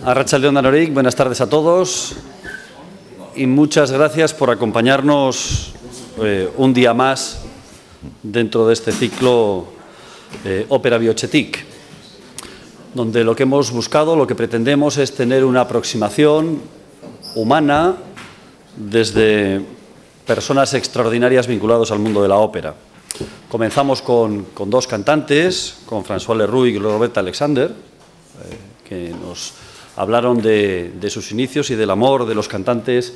Arratsaldeon Danoric, buenas tardes a todos y muchas gracias por acompañarnos un día más dentro de este ciclo Ópera Bihotzetik, donde lo que hemos buscado, lo que pretendemos es tener una aproximación humana desde personas extraordinarias vinculadas al mundo de la ópera. Comenzamos con dos cantantes, con François Leroux y Roberta Alexander, que nos hablaron de sus inicios y del amor de los cantantes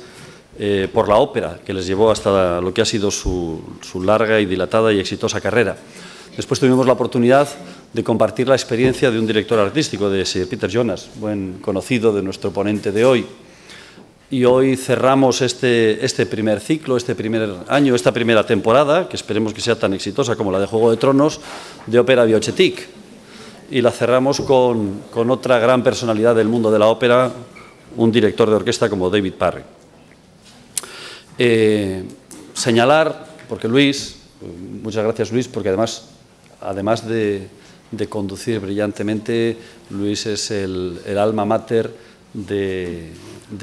por la ópera, que les llevó hasta lo que ha sido su larga y dilatada y exitosa carrera. Después tuvimos la oportunidad de compartir la experiencia de un director artístico, de Sir Peter Jonas, buen conocido de nuestro ponente de hoy. Y hoy cerramos este primer ciclo, este primer año, esta primera temporada, que esperemos que sea tan exitosa como la de Juego de Tronos, de Ópera Bihotzetik. Y la cerramos con otra gran personalidad del mundo de la ópera, un director de orquesta como David Parry. Señalar, porque Luis, muchas gracias Luis, porque además de conducir brillantemente, Luis es el alma mater de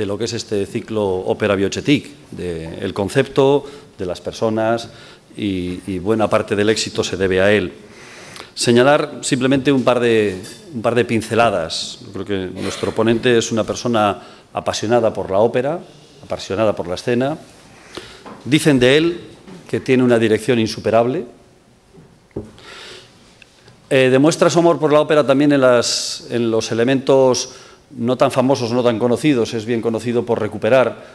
lo que es este ciclo Ópera Bihotzetik, del concepto, de las personas, y buena parte del éxito se debe a él. Señalar simplemente un par de pinceladas. Yo creo que nuestro ponente es una persona apasionada por la ópera, apasionada por la escena. Dicen de él que tiene una dirección insuperable. Demuestra su amor por la ópera también en los elementos no tan famosos, no tan conocidos. Es bien conocido por recuperar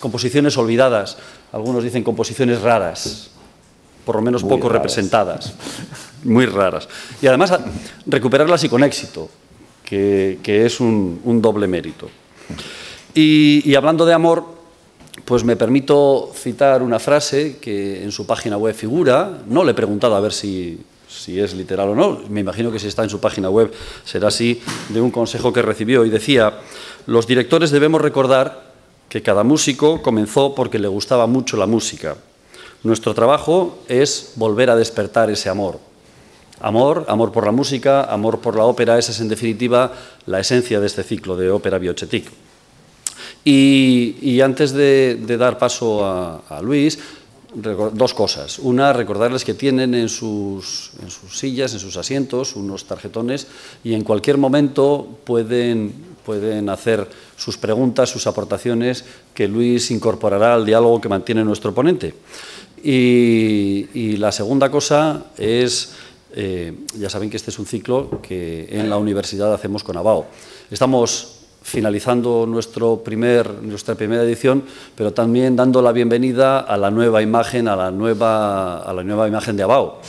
composiciones olvidadas. Algunos dicen composiciones raras, por lo menos muy poco raras, representadas, muy raras. Y además recuperarlas y con éxito, que es un doble mérito. Y hablando de amor, pues me permito citar una frase que en su página web figura. No le he preguntado a ver si es literal o no, me imagino que si está en su página web será así, de un consejo que recibió, y decía: los directores debemos recordar que cada músico comenzó porque le gustaba mucho la música. Nuestro trabajo es volver a despertar ese amor. Amor por la música, amor por la ópera. Esa es, en definitiva, la esencia de este ciclo de Ópera Bihotzetik. Y antes de dar paso a Luis, dos cosas. Una, recordarles que tienen en sus sillas, en sus asientos, unos tarjetones, y en cualquier momento pueden hacer sus preguntas, sus aportaciones, que Luis incorporará al diálogo que mantiene nuestro ponente. Y la segunda cosa es, ya saben que este es un ciclo que en la universidad hacemos con ABAO. Estamos finalizando nuestra primera edición, pero también dando la bienvenida a la nueva imagen, a la nueva imagen de ABAO.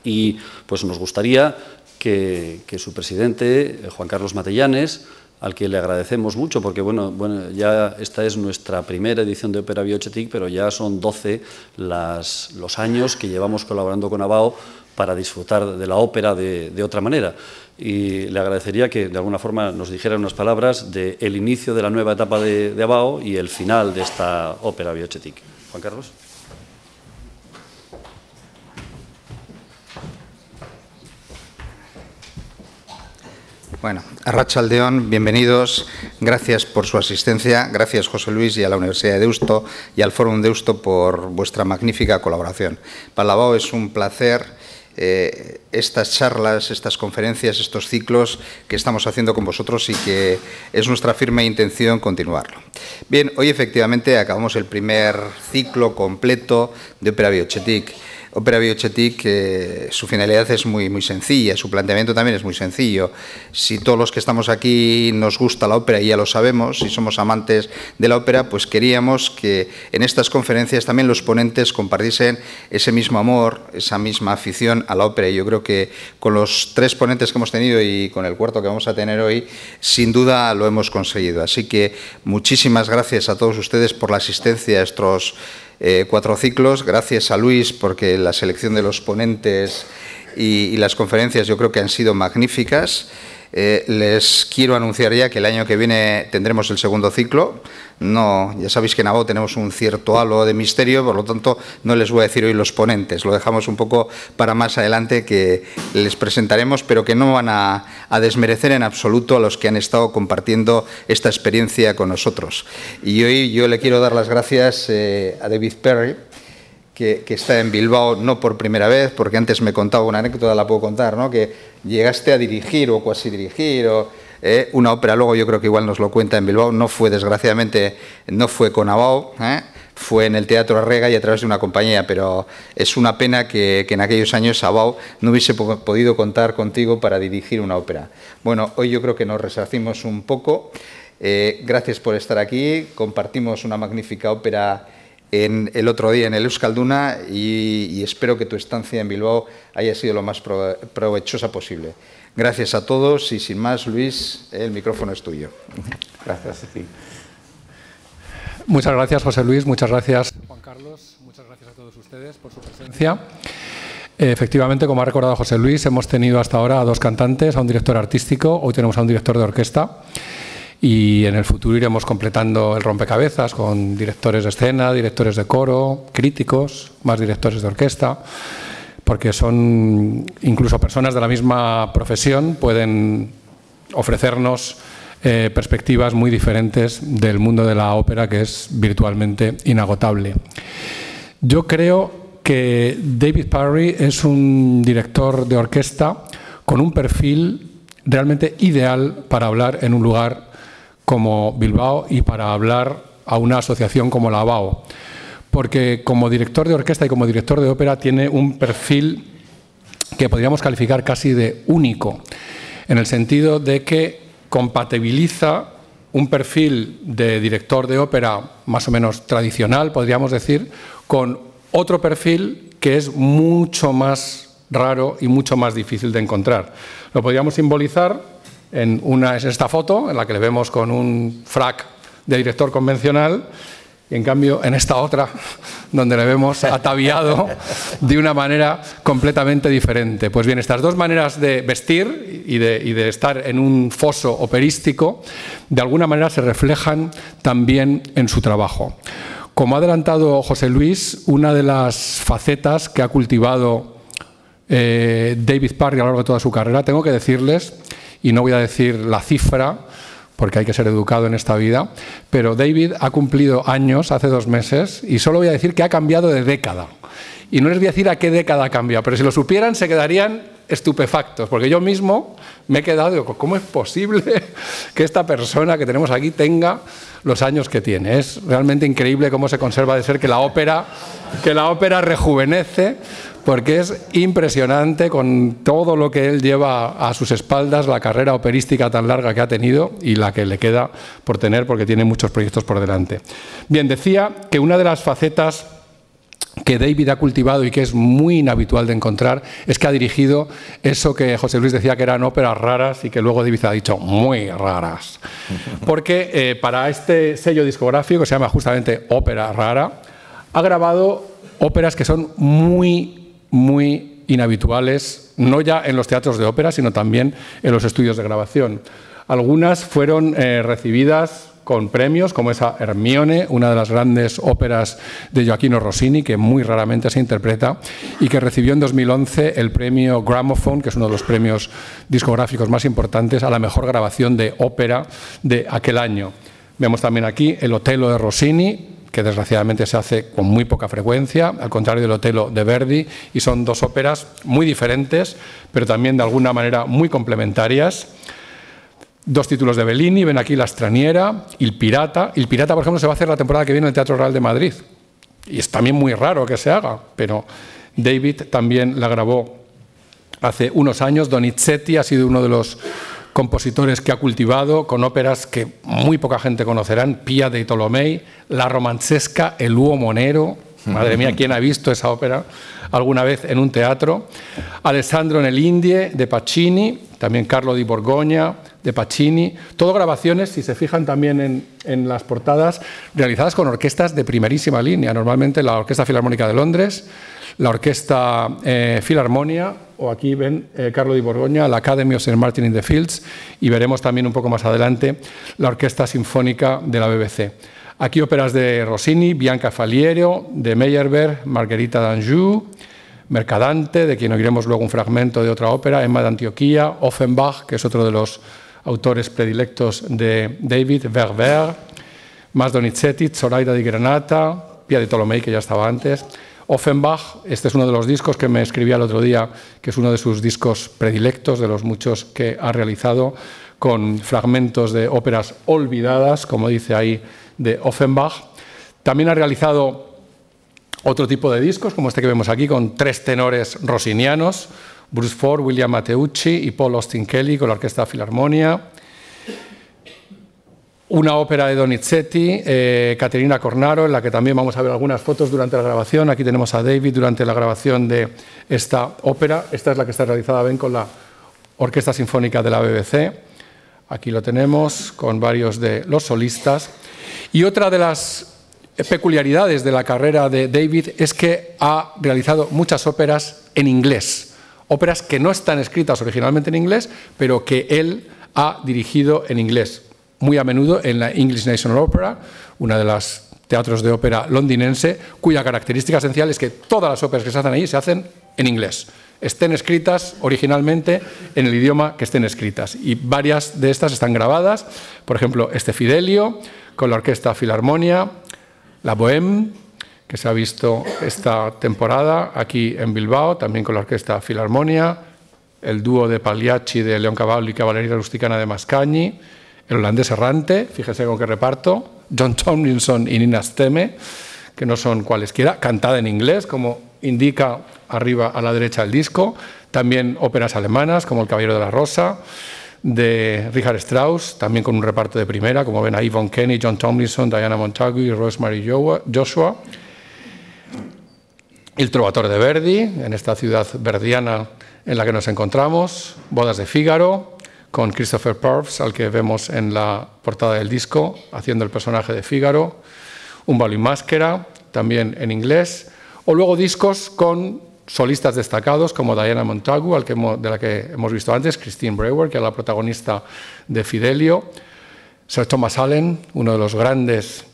Y pues nos gustaría que su presidente, Juan Carlos Matellanes, al que le agradecemos mucho, porque bueno, ya esta es nuestra primera edición de Ópera Bihotzetik, pero ya son 12 los años que llevamos colaborando con ABAO para disfrutar de la ópera de otra manera. Y le agradecería que de alguna forma nos dijera unas palabras del inicio de la nueva etapa de ABAO y el final de esta Ópera Bihotzetik. Juan Carlos. Bueno, arratsaldeon, bienvenidos, gracias por su asistencia, gracias José Luis y a la Universidad de Deusto y al Fórum Deusto por vuestra magnífica colaboración. Para la ABAO es un placer estas charlas, estas conferencias, estos ciclos que estamos haciendo con vosotros y que es nuestra firme intención continuarlo. Bien, hoy efectivamente acabamos el primer ciclo completo de Ópera Bihotzetik. Ópera Bihotzetik, su finalidad es muy sencilla, su planteamiento también es muy sencillo. Si todos los que estamos aquí nos gusta la ópera, y ya lo sabemos, si somos amantes de la ópera, pues queríamos que en estas conferencias también los ponentes compartiesen ese mismo amor, esa misma afición a la ópera. Y yo creo que con los 3 ponentes que hemos tenido y con el cuarto que vamos a tener hoy, sin duda lo hemos conseguido. Así que muchísimas gracias a todos ustedes por la asistencia a estos 4 ciclos. Gracias a Luis, porque la selección de los ponentes y las conferencias yo creo que han sido magníficas. Les quiero anunciar ya que el año que viene tendremos el segundo ciclo. No, ya sabéis que en Abao tenemos un cierto halo de misterio, por lo tanto no les voy a decir hoy los ponentes, lo dejamos un poco para más adelante, que les presentaremos, pero que no van a desmerecer en absoluto a los que han estado compartiendo esta experiencia con nosotros. Y hoy yo le quiero dar las gracias a David Perry, que está en Bilbao no por primera vez, porque antes me contaba una anécdota, la puedo contar, ¿no? Que llegaste a dirigir o cuasi dirigir una ópera, luego yo creo que igual nos lo cuenta en Bilbao, no fue, desgraciadamente, no fue con Abao, fue en el Teatro Arrega y a través de una compañía, pero es una pena que en aquellos años Abao no hubiese podido contar contigo para dirigir una ópera. Bueno, hoy yo creo que nos resarcimos un poco. Gracias por estar aquí, compartimos una magnífica ópera el otro día en el Euskalduna y espero que tu estancia en Bilbao haya sido lo más provechosa posible. Gracias a todos y sin más, Luis, el micrófono es tuyo. Gracias a ti. Muchas gracias, José Luis, muchas gracias, Juan Carlos, muchas gracias a todos ustedes por su presencia. Efectivamente, como ha recordado José Luis, hemos tenido hasta ahora a 2 cantantes, a un director artístico, hoy tenemos a un director de orquesta y en el futuro iremos completando el rompecabezas con directores de escena, directores de coro, críticos, más directores de orquesta, porque son incluso personas de la misma profesión, pueden ofrecernos perspectivas muy diferentes del mundo de la ópera, que es virtualmente inagotable. Yo creo que David Perry es un director de orquesta con un perfil realmente ideal para hablar en un lugar como Bilbao y para hablar a una asociación como la Abao, porque como director de orquesta y como director de ópera tiene un perfil que podríamos calificar casi de único, en el sentido de que compatibiliza un perfil de director de ópera más o menos tradicional, podríamos decir, con otro perfil que es mucho más raro y mucho más difícil de encontrar. Lo podríamos simbolizar en esta foto, en la que le vemos con un frac de director convencional, y en cambio en esta otra, donde le vemos ataviado de una manera completamente diferente. Pues bien, estas dos maneras de vestir y de estar en un foso operístico, de alguna manera se reflejan también en su trabajo. Como ha adelantado José Luis, una de las facetas que ha cultivado David Perry a lo largo de toda su carrera, tengo que decirles, y no voy a decir la cifra, porque hay que ser educado en esta vida, pero David ha cumplido años hace 2 meses y solo voy a decir que ha cambiado de década. Y no les voy a decir a qué década ha cambiado, pero si lo supieran se quedarían estupefactos, porque yo mismo me he quedado, digo, ¿cómo es posible que esta persona que tenemos aquí tenga los años que tiene? Es realmente increíble cómo se conserva de ser que la ópera rejuvenece, porque es impresionante con todo lo que él lleva a sus espaldas, la carrera operística tan larga que ha tenido y la que le queda por tener, porque tiene muchos proyectos por delante. Bien, decía que una de las facetas que David ha cultivado y que es muy inhabitual de encontrar es que ha dirigido eso que José Luis decía que eran óperas raras y que luego David ha dicho muy raras. Porque para este sello discográfico, que se llama justamente Ópera Rara, ha grabado óperas que son muy inhabituales, no ya en los teatros de ópera, sino también en los estudios de grabación. Algunas fueron recibidas con premios, como esa Hermione, una de las grandes óperas de Gioachino Rossini, que muy raramente se interpreta, y que recibió en 2011 el premio Gramophone, que es uno de los premios discográficos más importantes a la mejor grabación de ópera de aquel año. Vemos también aquí el Otello de Rossini, que desgraciadamente se hace con muy poca frecuencia, al contrario del Otello de Verdi, y son 2 óperas muy diferentes, pero también de alguna manera muy complementarias. 2 títulos de Bellini, ven aquí La Straniera, Il Pirata. Il Pirata, por ejemplo, se va a hacer la temporada que viene en el Teatro Real de Madrid. Y es también muy raro que se haga, pero David también la grabó hace unos años. Donizetti ha sido uno de los compositores que ha cultivado con óperas que muy poca gente conocerán: Pia dei Tolomei, La Romancesca, El Uomo Nero. Madre mía, ¿quién ha visto esa ópera alguna vez en un teatro? Alessandro nell'Indie, de Pacini, también Carlo di Borgogna, de Pacini. Todo grabaciones, si se fijan también en las portadas, realizadas con orquestas de primerísima línea. Normalmente la Orquesta Filarmónica de Londres, la Orquesta Filarmonia, o aquí ven Carlo di Borgogna, la Academy of St. Martin in the Fields, y veremos también un poco más adelante la Orquesta Sinfónica de la BBC. Aquí óperas de Rossini, Bianca Faliero, de Meyerbeer, Margherita d'Anjou, Mercadante, de quien oiremos luego un fragmento de otra ópera, Emma de Antioquía, Offenbach, que es otro de los autores predilectos de David, Verver, más Donizetti, Zoraida di Granata, Pia di Tolomei, que ya estaba antes. Offenbach, este es uno de los discos que me escribía el otro día, que es uno de sus discos predilectos, de los muchos que ha realizado, con fragmentos de óperas olvidadas, como dice ahí, de Offenbach. También ha realizado otro tipo de discos, como este que vemos aquí, con 3 tenores rossinianos, Bruce Ford, William Matteucci y Paul Austin Kelly, con la Orquesta Filarmonia. Una ópera de Donizetti, Caterina Cornaro, en la que también vamos a ver algunas fotos durante la grabación. Aquí tenemos a David durante la grabación de esta ópera. Esta es la que está realizada, ven, con la Orquesta Sinfónica de la BBC. Aquí lo tenemos, con varios de los solistas. Y otra de las peculiaridades de la carrera de David es que ha realizado muchas óperas en inglés. Óperas que no están escritas originalmente en inglés, pero que él ha dirigido en inglés. Muy a menudo en la English National Opera, una de las teatros de ópera londinense, cuya característica esencial es que todas las óperas que se hacen allí se hacen en inglés. Estén escritas originalmente en el idioma que estén escritas. Y varias de estas están grabadas. Por ejemplo, este Fidelio, con la Orquesta Filarmonia, la Bohème, que se ha visto esta temporada aquí en Bilbao, también con la Orquesta Filarmonia, el dúo de Pagliacci de Leoncavallo y Cavalleria Rusticana de Mascagni, el holandés errante, fíjense con qué reparto, John Tomlinson y Nina Stemme, que no son cualesquiera, cantada en inglés, como indica arriba a la derecha el disco, también óperas alemanas, como El Caballero de la Rosa, de Richard Strauss, también con un reparto de primera, como ven ahí, Von Kenny, John Tomlinson, Diana Montagu y Rosemary Joshua. El Trovatore de Verdi, en esta ciudad verdiana en la que nos encontramos, Bodas de Fígaro, con Christopher Purves, al que vemos en la portada del disco, haciendo el personaje de Fígaro, Un ballo in maschera, también en inglés, o luego discos con solistas destacados como Diana Montagu, de la que hemos visto antes, Christine Brewer, que es la protagonista de Fidelio, Sir Thomas Allen, uno de los grandes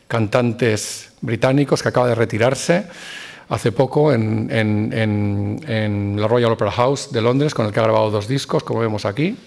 cantantes británicos que acaba de retirarse hace poco en la Royal Opera House de Londres, con el que ha grabado 2 discos, como vemos aquí.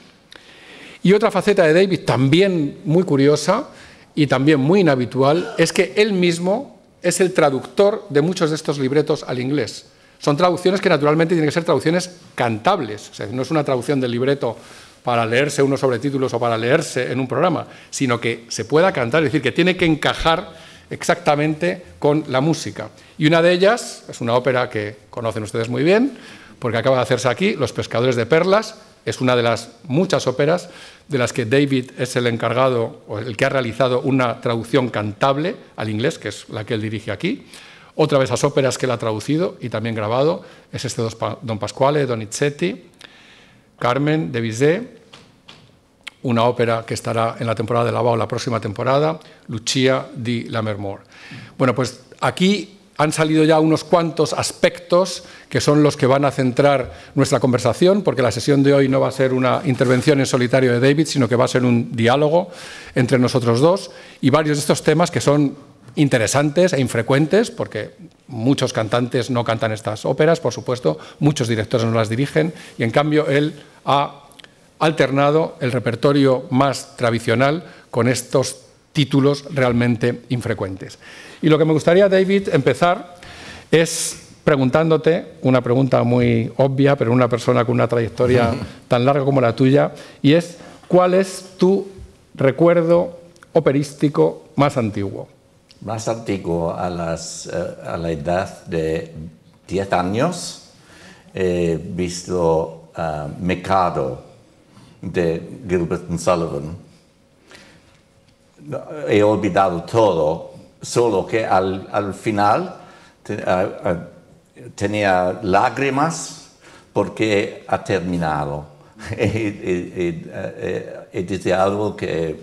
Y otra faceta de David, también muy curiosa y también muy inhabitual, es que él mismo es el traductor de muchos de estos libretos al inglés. Son traducciones que naturalmente tienen que ser traducciones cantables, o sea, no es una traducción del libreto para leerse unos sobretítulos o para leerse en un programa, sino que se pueda cantar, es decir, que tiene que encajar exactamente con la música. Y una de ellas es una ópera que conocen ustedes muy bien, porque acaba de hacerse aquí, Los pescadores de perlas. Es una de las muchas óperas de las que David es el encargado, o el que ha realizado una traducción cantable al inglés, que es la que él dirige aquí. Otra de esas óperas que él ha traducido y también grabado es este Don Pasquale, Donizetti, Carmen, de Bizet, una ópera que estará en la temporada de Lavao la próxima temporada, Lucia di Lammermoor. Bueno, pues aquí han salido ya unos cuantos aspectos que son los que van a centrar nuestra conversación, porque la sesión de hoy no va a ser una intervención en solitario de David, sino que va a ser un diálogo entre nosotros dos, y varios de estos temas que son interesantes e infrecuentes, porque muchos cantantes no cantan estas óperas, por supuesto, muchos directores no las dirigen, y en cambio él ha alternado el repertorio más tradicional con estos títulos realmente infrecuentes. Y lo que me gustaría, David, empezar es preguntándote una pregunta muy obvia, pero una persona con una trayectoria tan larga como la tuya, y es, ¿cuál es tu recuerdo operístico más antiguo? Más antiguo, a la edad de 10 años, he visto Mikado de Gilbert and Sullivan. He olvidado todo, solo que al final tenía lágrimas porque ha terminado. He deseado que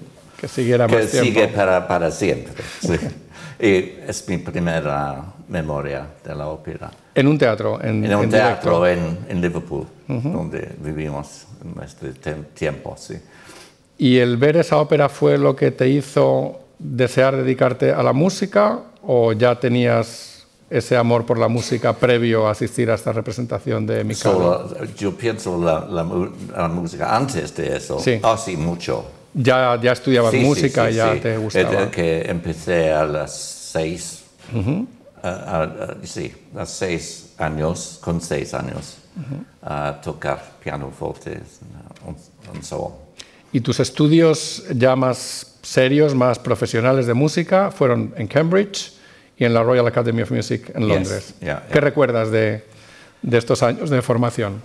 siguiera más tiempo. Sigue para siempre. Sí. Y es mi primera memoria de la ópera. En un teatro, en un teatro directo. en Liverpool, donde vivimos en este tiempo, sí. ¿Y el ver esa ópera fue lo que te hizo desear dedicarte a la música o ya tenías ese amor por la música previo a asistir a esta representación de Mikado? Yo pienso la música antes de eso, sí. Sí, mucho. Ya estudiabas música, ya te gustaba. Que empecé a las 6, a 6 años, con 6 años, a tocar pianoforte and so on. ¿Y tus estudios ya más serios, más profesionales de música fueron en Cambridge y en la Royal Academy of Music en Londres? ¿Qué recuerdas de estos años de formación?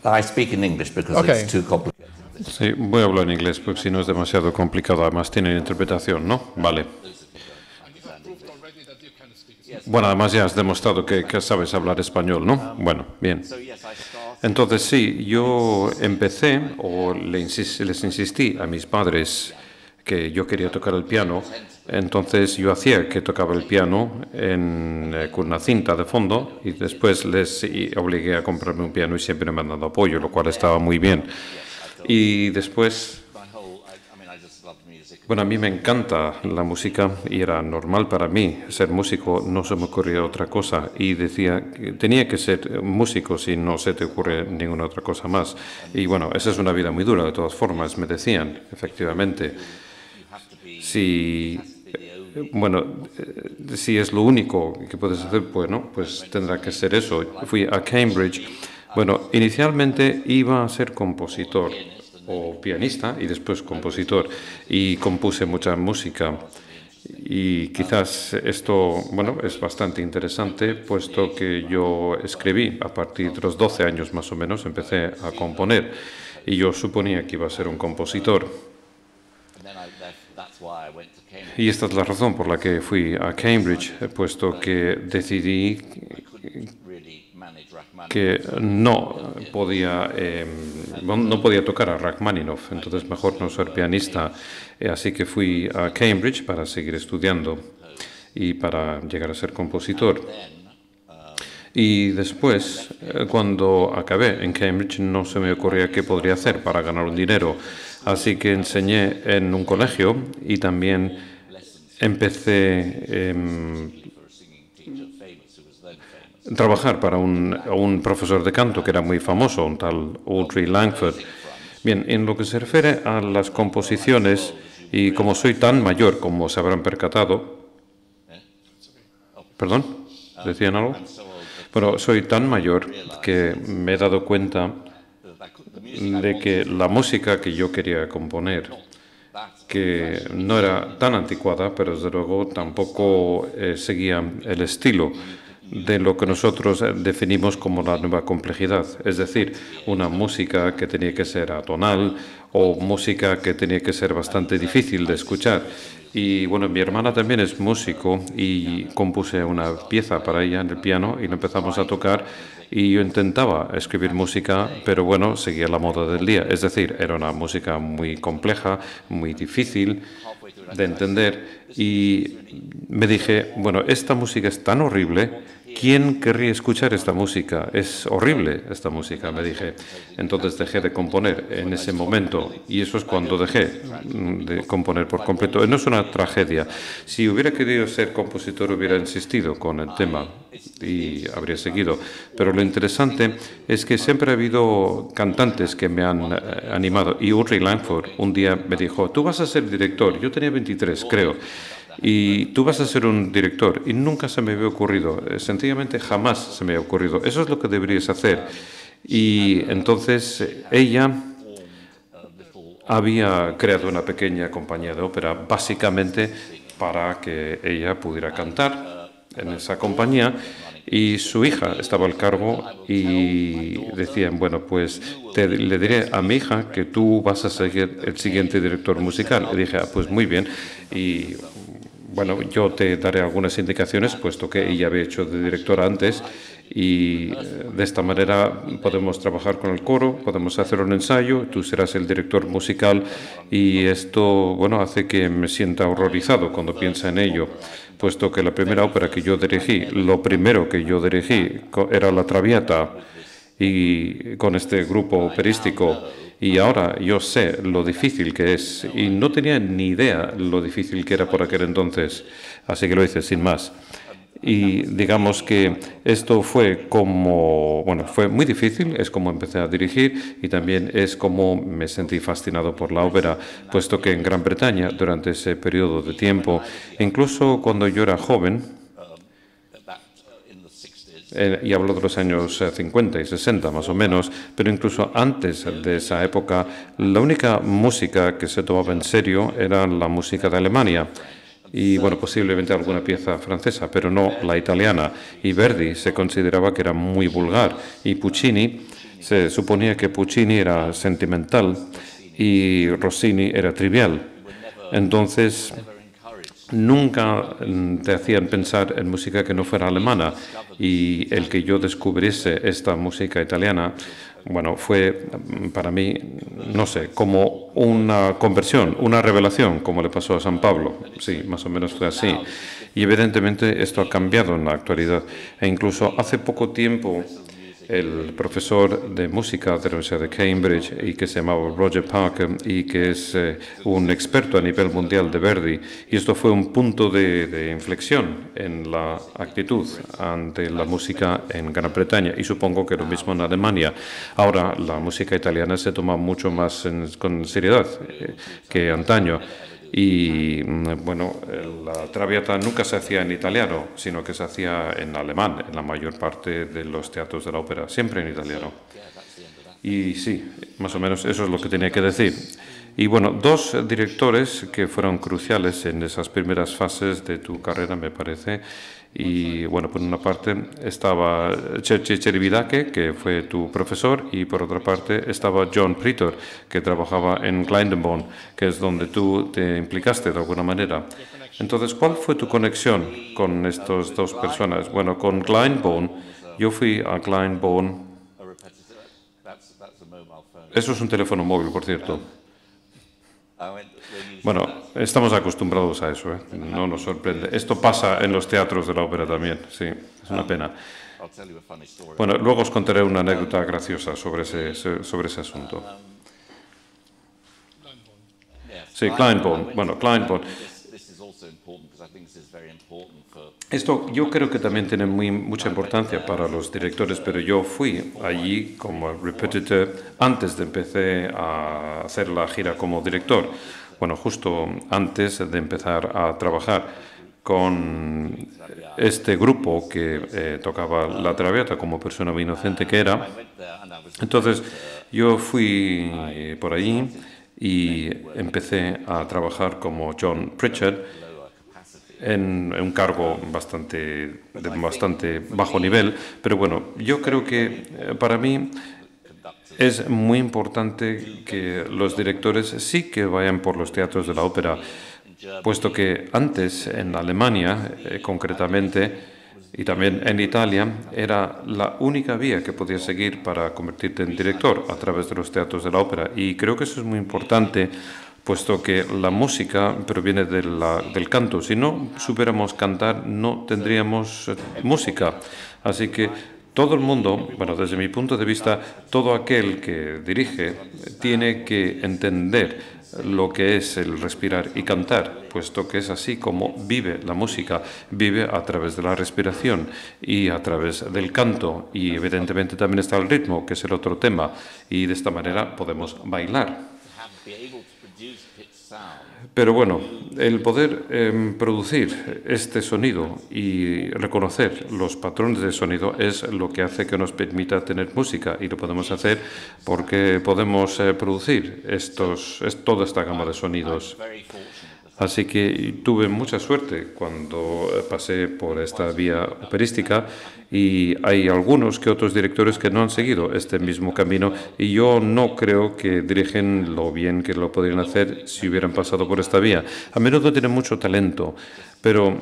I speak in English because it's too complicated. Sí, voy a hablar en inglés porque si no es demasiado complicado. Además tiene interpretación, ¿no? Vale. Bueno, además ya has demostrado que sabes hablar español, ¿no? Bueno, bien. Entonces sí, yo empecé, o les insistí a mis padres que yo quería tocar el piano. Entonces yo hacía que tocaba el piano con una cinta de fondo y después les obligué a comprarme un piano y siempre me han dado apoyo, lo cual estaba muy bien. Y después, bueno, a mí me encanta la música y era normal para mí ser músico, no se me ocurría otra cosa y decía que tenía que ser músico si no se te ocurre ninguna otra cosa más. Y bueno, esa es una vida muy dura de todas formas, me decían, efectivamente. Si es lo único que puedes hacer, bueno, pues tendrá que ser eso. Fui a Cambridge. Bueno, inicialmente iba a ser compositor o pianista y después compositor y compuse mucha música. Y quizás esto, bueno, es bastante interesante, puesto que yo escribí a partir de los 12 años más o menos, empecé a componer y yo suponía que iba a ser un compositor. Y esta es la razón por la que fui a Cambridge, puesto que decidí que no podía tocar a Rachmaninoff, entonces mejor no ser pianista. Así que fui a Cambridge para seguir estudiando y para llegar a ser compositor. Y después, cuando acabé en Cambridge, no se me ocurría qué podría hacer para ganar un dinero. Así que enseñé en un colegio y también empecé a trabajar para un profesor de canto que era muy famoso, un tal Audrey Langford. Bien, en lo que se refiere a las composiciones, y como soy tan mayor como se habrán percatado... ¿Perdón? ¿Decían algo? Bueno, soy tan mayor que me he dado cuenta de que la música que yo quería componer, que no era tan anticuada, pero desde luego tampoco seguía el estilo de lo que nosotros definimos como la nueva complejidad, es decir, una música que tenía que ser atonal o música que tenía que ser bastante difícil de escuchar. Y bueno, mi hermana también es músico y compuse una pieza para ella en el piano y lo empezamos a tocar y yo intentaba escribir música, pero bueno, seguía la moda del día, es decir, era una música muy compleja, muy difícil de entender y me dije, bueno, esta música es tan horrible, ¿quién querría escuchar esta música? Es horrible esta música, me dije. Entonces dejé de componer en ese momento y eso es cuando dejé de componer por completo. No es una tragedia. Si hubiera querido ser compositor hubiera insistido con el tema y habría seguido. Pero lo interesante es que siempre ha habido cantantes que me han animado y Audrey Langford un día me dijo, tú vas a ser director. Yo tenía 23, creo. Y tú vas a ser un director y nunca se me había ocurrido, sencillamente jamás se me había ocurrido. Eso es lo que deberías hacer. Y entonces ella había creado una pequeña compañía de ópera básicamente para que ella pudiera cantar en esa compañía y su hija estaba al cargo y decían, bueno, pues le diré a mi hija que tú vas a ser el siguiente director musical. Le dije, pues muy bien. Y bueno, yo te daré algunas indicaciones, puesto que ella había hecho de directora antes, Y de esta manera podemos trabajar con el coro, podemos hacer un ensayo, tú serás el director musical y esto, bueno, hace que me sienta horrorizado cuando pienso en ello, puesto que la primera ópera que yo dirigí, lo primero que yo dirigí era La Traviata y con este grupo operístico. Y ahora yo sé lo difícil que es y no tenía ni idea lo difícil que era por aquel entonces, así que lo hice sin más. Y digamos que esto fue como, bueno, fue muy difícil, es como empecé a dirigir y también es como me sentí fascinado por la ópera, puesto que en Gran Bretaña, durante ese periodo de tiempo, incluso cuando yo era joven, y hablo de los años 50 y 60 más o menos, pero incluso antes de esa época, la única música que se tomaba en serio era la música de Alemania. Y bueno, posiblemente alguna pieza francesa, pero no la italiana. Y Verdi se consideraba que era muy vulgar. Y Puccini, se suponía que Puccini era sentimental y Rossini era trivial. Entonces, nunca te hacían pensar en música que no fuera alemana. Y el que yo descubriese esta música italiana, bueno, fue para mí, no sé, como una conversión, una revelación, como le pasó a San Pablo. Sí, más o menos fue así. Y evidentemente esto ha cambiado en la actualidad. E incluso hace poco tiempo el profesor de música de la Universidad de Cambridge y que se llamaba Roger Parker y que es un experto a nivel mundial de Verdi. Y esto fue un punto de inflexión en la actitud ante la música en Gran Bretaña y supongo que lo mismo en Alemania. Ahora la música italiana se toma mucho más con seriedad que antaño. Y bueno, la Traviata nunca se hacía en italiano, sino que se hacía en alemán, en la mayor parte de los teatros de la ópera, siempre en italiano. Y sí, más o menos eso es lo que tenía que decir. Y bueno, dos directores que fueron cruciales en esas primeras fases de tu carrera, me parece. Y bueno, por una parte estaba Cerci Ceribidache, que fue tu profesor, y por otra parte estaba John Pritor, que trabajaba en Glyndebourne, que es donde tú te implicaste de alguna manera. Entonces, ¿cuál fue tu conexión con estas dos personas? Bueno, con Glyndebourne, yo fui a Glyndebourne. Eso es un teléfono móvil, por cierto. Bueno, estamos acostumbrados a eso, ¿eh? No nos sorprende. Esto pasa en los teatros de la ópera también, sí, es una pena. Bueno, luego os contaré una anécdota graciosa sobre ese asunto. Sí, Glyndebourne. Bueno, Glyndebourne. Esto yo creo que también tiene mucha importancia para los directores, pero yo fui allí como repetitor antes de empezar a hacer la gira como director. Bueno, justo antes de empezar a trabajar con este grupo que tocaba la Traviata como persona muy inocente que era. Entonces yo fui por allí y empecé a trabajar como John Pritchard en un cargo de bastante bajo nivel, pero bueno, yo creo que para mí es muy importante que los directores sí que vayan por los teatros de la ópera, puesto que antes en Alemania, concretamente, y también en Italia, era la única vía que podías seguir para convertirte en director a través de los teatros de la ópera. Y creo que eso es muy importante, puesto que la música proviene del canto. Si no supiéramos cantar, no tendríamos música. Así que todo el mundo, bueno, desde mi punto de vista, todo aquel que dirige tiene que entender lo que es el respirar y cantar, puesto que es así como vive la música, vive a través de la respiración y a través del canto, y evidentemente también está el ritmo, que es el otro tema, y de esta manera podemos bailar. Pero bueno, el poder producir este sonido y reconocer los patrones de sonido es lo que hace que nos permita tener música, y lo podemos hacer porque podemos producir toda esta gama de sonidos. Así que tuve mucha suerte cuando pasé por esta vía operística y hay algunos que otros directores que no han seguido este mismo camino y yo no creo que dirigen lo bien que lo podrían hacer si hubieran pasado por esta vía. A menudo tienen mucho talento, pero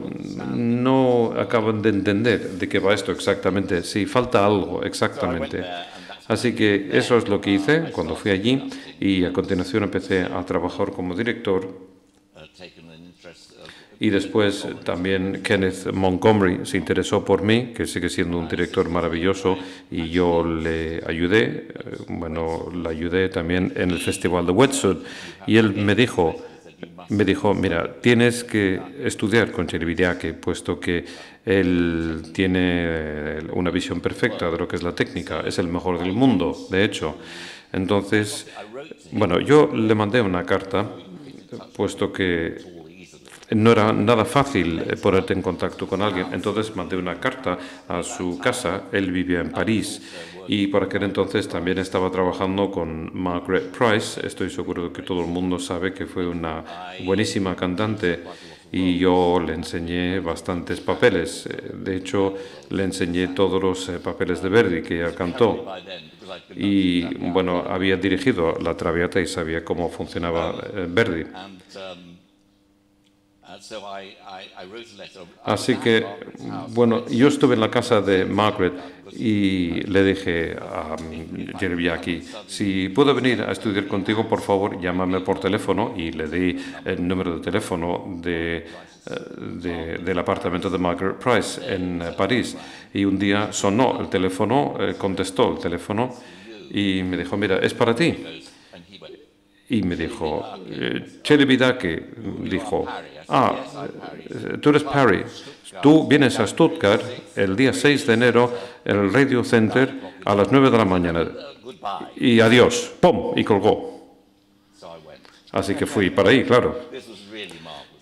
no acaban de entender de qué va esto exactamente, si falta algo exactamente. Así que eso es lo que hice cuando fui allí y a continuación empecé a trabajar como director. Y después también Kenneth Montgomery se interesó por mí, que sigue siendo un director maravilloso, y yo le ayudé, le ayudé también en el Festival de Westwood. Y él me dijo, mira, tienes que estudiar con Celibidache, puesto que él tiene una visión perfecta de lo que es la técnica, es el mejor del mundo, de hecho. Entonces, yo le mandé una carta, puesto que no era nada fácil ponerte en contacto con alguien. Entonces mandé una carta a su casa. Él vivía en París y por aquel entonces también estaba trabajando con Margaret Price. Estoy seguro de que todo el mundo sabe que fue una buenísima cantante y yo le enseñé bastantes papeles. De hecho, le enseñé todos los papeles de Verdi que ella cantó. Y había dirigido La Traviata y sabía cómo funcionaba Verdi. Así que, yo estuve en la casa de Margaret y le dije a Celibidache, si puedo venir a estudiar contigo, por favor, llámame por teléfono, y le di el número de teléfono del apartamento de Margaret Price en París. Y un día sonó el teléfono, contestó el teléfono y me dijo, mira, es para ti. Y me dijo, Celibidache, dijo, tú eres Parry, tú vienes a Stuttgart el día 6 de enero en el Radio Center a las 9 de la mañana. Y adiós, ¡pum! Y colgó. Así que fui para ahí, claro.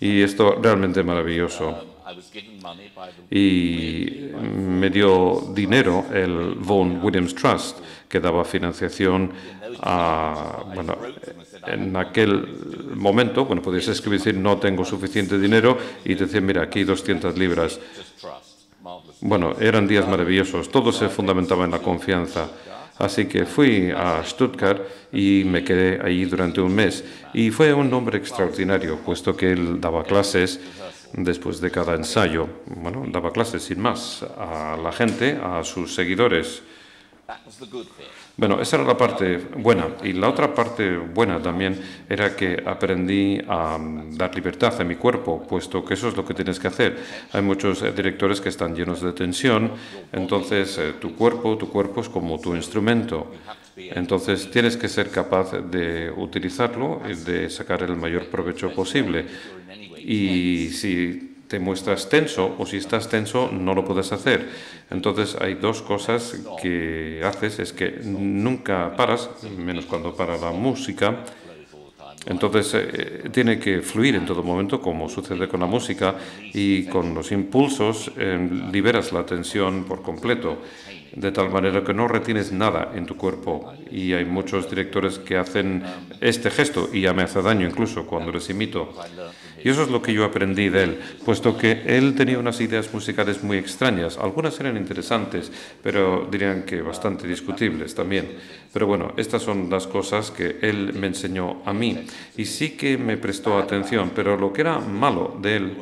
Y esto realmente maravilloso. Y me dio dinero el Vaughan Williams Trust, que daba financiación a, en aquel momento, podías escribir, decir, no tengo suficiente dinero, y te decían, mira, aquí 200 libras. Eran días maravillosos, todo se fundamentaba en la confianza. Así que fui a Stuttgart y me quedé allí durante un mes. Y fue un hombre extraordinario, puesto que él daba clases después de cada ensayo. Daba clases sin más a la gente, a sus seguidores. Esa era la parte buena. Y la otra parte buena también era que aprendí a dar libertad a mi cuerpo, puesto que eso es lo que tienes que hacer. Hay muchos directores que están llenos de tensión, entonces tu cuerpo es como tu instrumento. Entonces tienes que ser capaz de utilizarlo y de sacar el mayor provecho posible. Y si te muestras tenso o si estás tenso, no lo puedes hacer. Entonces hay dos cosas que haces, es que nunca paras, menos cuando para la música. Entonces tiene que fluir en todo momento, como sucede con la música, y con los impulsos liberas la tensión por completo, de tal manera que no retienes nada en tu cuerpo. Y hay muchos directores que hacen este gesto y ya me hace daño incluso cuando les imito. Y eso es lo que yo aprendí de él, puesto que él tenía unas ideas musicales muy extrañas. Algunas eran interesantes, pero dirían que bastante discutibles también. Pero estas son las cosas que él me enseñó a mí. Y sí que me prestó atención, pero lo que era malo de él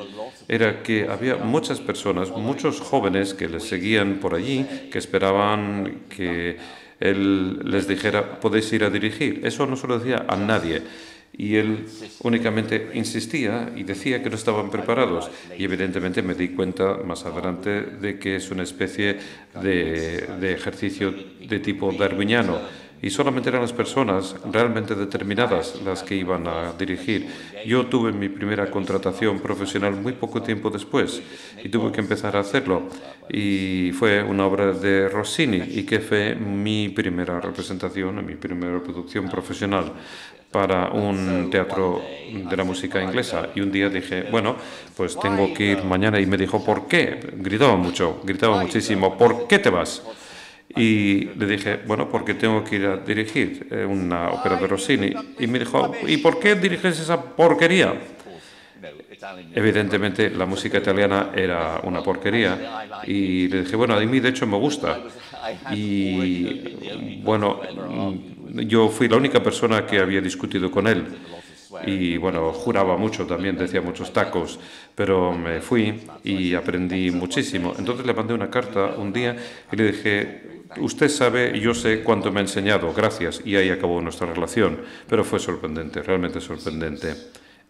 era que había muchas personas, muchos jóvenes que le seguían por allí, que esperaban que él les dijera, podéis ir a dirigir. Eso no se lo decía a nadie. Y él únicamente insistía y decía que no estaban preparados. Y evidentemente me di cuenta más adelante de que es una especie de ejercicio de tipo darwiniano. Y solamente eran las personas realmente determinadas las que iban a dirigir. Yo tuve mi primera contratación profesional muy poco tiempo después y tuve que empezar a hacerlo. Y fue una obra de Rossini y que fue mi primera representación, mi primera producción profesional para un teatro de la música inglesa. Y un día dije, pues tengo que ir mañana. Y me dijo, ¿por qué? Gritaba muchísimo, ¿por qué te vas? Y le dije, porque tengo que ir a dirigir una ópera de Rossini. Y me dijo, ¿y por qué diriges esa porquería? evidentemente la música italiana era una porquería y le dije, bueno, a mí de hecho me gusta. Y bueno, yo fui la única persona que había discutido con él. Y bueno, juraba mucho también, decía muchos tacos, pero me fui y aprendí muchísimo. Entonces le mandé una carta un día y le dije, usted sabe y yo sé cuánto me ha enseñado, gracias. Y ahí acabó nuestra relación, pero fue sorprendente, realmente sorprendente.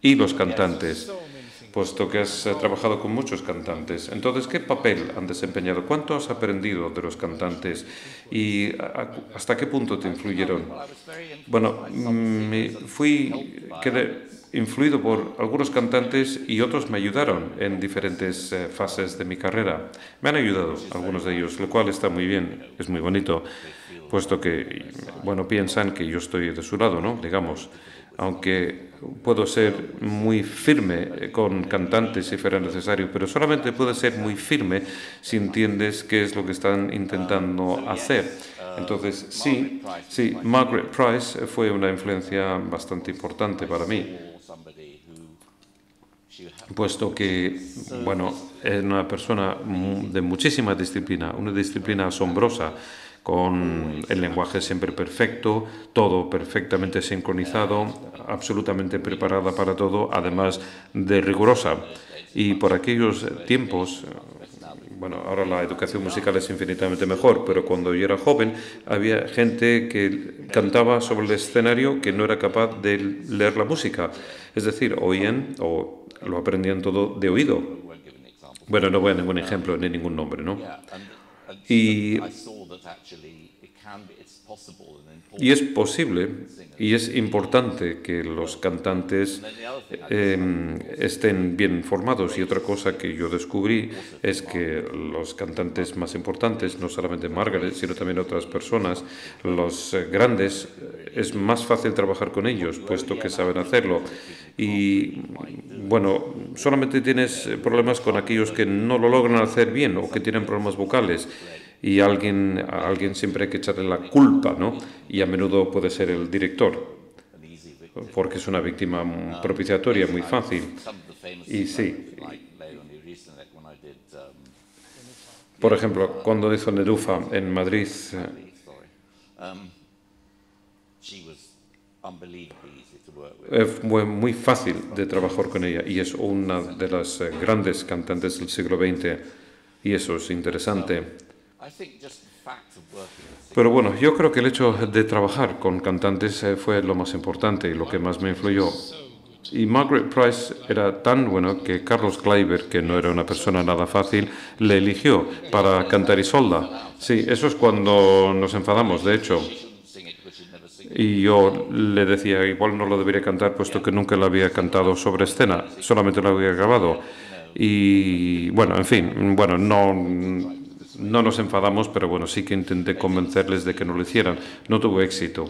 Y los cantantes, puesto que has trabajado con muchos cantantes, entonces, ¿qué papel han desempeñado? ¿Cuánto has aprendido de los cantantes? ¿Y hasta qué punto te influyeron? Bueno, quedé influido por algunos cantantes y otros me ayudaron en diferentes fases de mi carrera. Me han ayudado algunos de ellos, lo cual está muy bien, es muy bonito, puesto que, bueno, piensan que yo estoy de su lado, ¿no? Digamos, aunque puedo ser muy firme con cantantes si fuera necesario, pero solamente puedo ser muy firme si entiendes qué es lo que están intentando hacer. Entonces, sí, Margaret Price fue una influencia bastante importante para mí, puesto que, bueno, es una persona de muchísima disciplina, una disciplina asombrosa, con el lenguaje siempre perfecto, todo perfectamente sincronizado, absolutamente preparada para todo, además de rigurosa. Y por aquellos tiempos, bueno, ahora la educación musical es infinitamente mejor, pero cuando yo era joven había gente que cantaba sobre el escenario que no era capaz de leer la música. Es decir, oían o lo aprendían todo de oído. Bueno, no voy a ningún ejemplo ni ningún nombre, ¿no? Y es posible y es importante que los cantantes estén bien formados. Y otra cosa que yo descubrí es que los cantantes más importantes, no solamente Margaret, sino también otras personas, los grandes, es más fácil trabajar con ellos, puesto que saben hacerlo. Y bueno, solamente tienes problemas con aquellos que no lo logran hacer bien o que tienen problemas vocales. Y a alguien siempre hay que echarle la culpa, ¿no? Y a menudo puede ser el director, porque es una víctima propiciatoria muy fácil. Y sí. Por ejemplo, cuando hizo Nerufa en Madrid, fue muy fácil de trabajar con ella y es una de las grandes cantantes del siglo XX y eso es interesante. Pero bueno, yo creo que el hecho de trabajar con cantantes fue lo más importante y lo que más me influyó. Y Margaret Price era tan bueno que Carlos Kleiber, que no era una persona nada fácil, le eligió para cantar Isolda. Sí, eso es cuando nos enfadamos, de hecho. Y yo le decía, igual no lo debería cantar, puesto que nunca lo había cantado sobre escena, solamente lo había grabado. Y bueno, en fin, bueno, no nos enfadamos, pero bueno, sí que intenté convencerles de que no lo hicieran. No tuve éxito.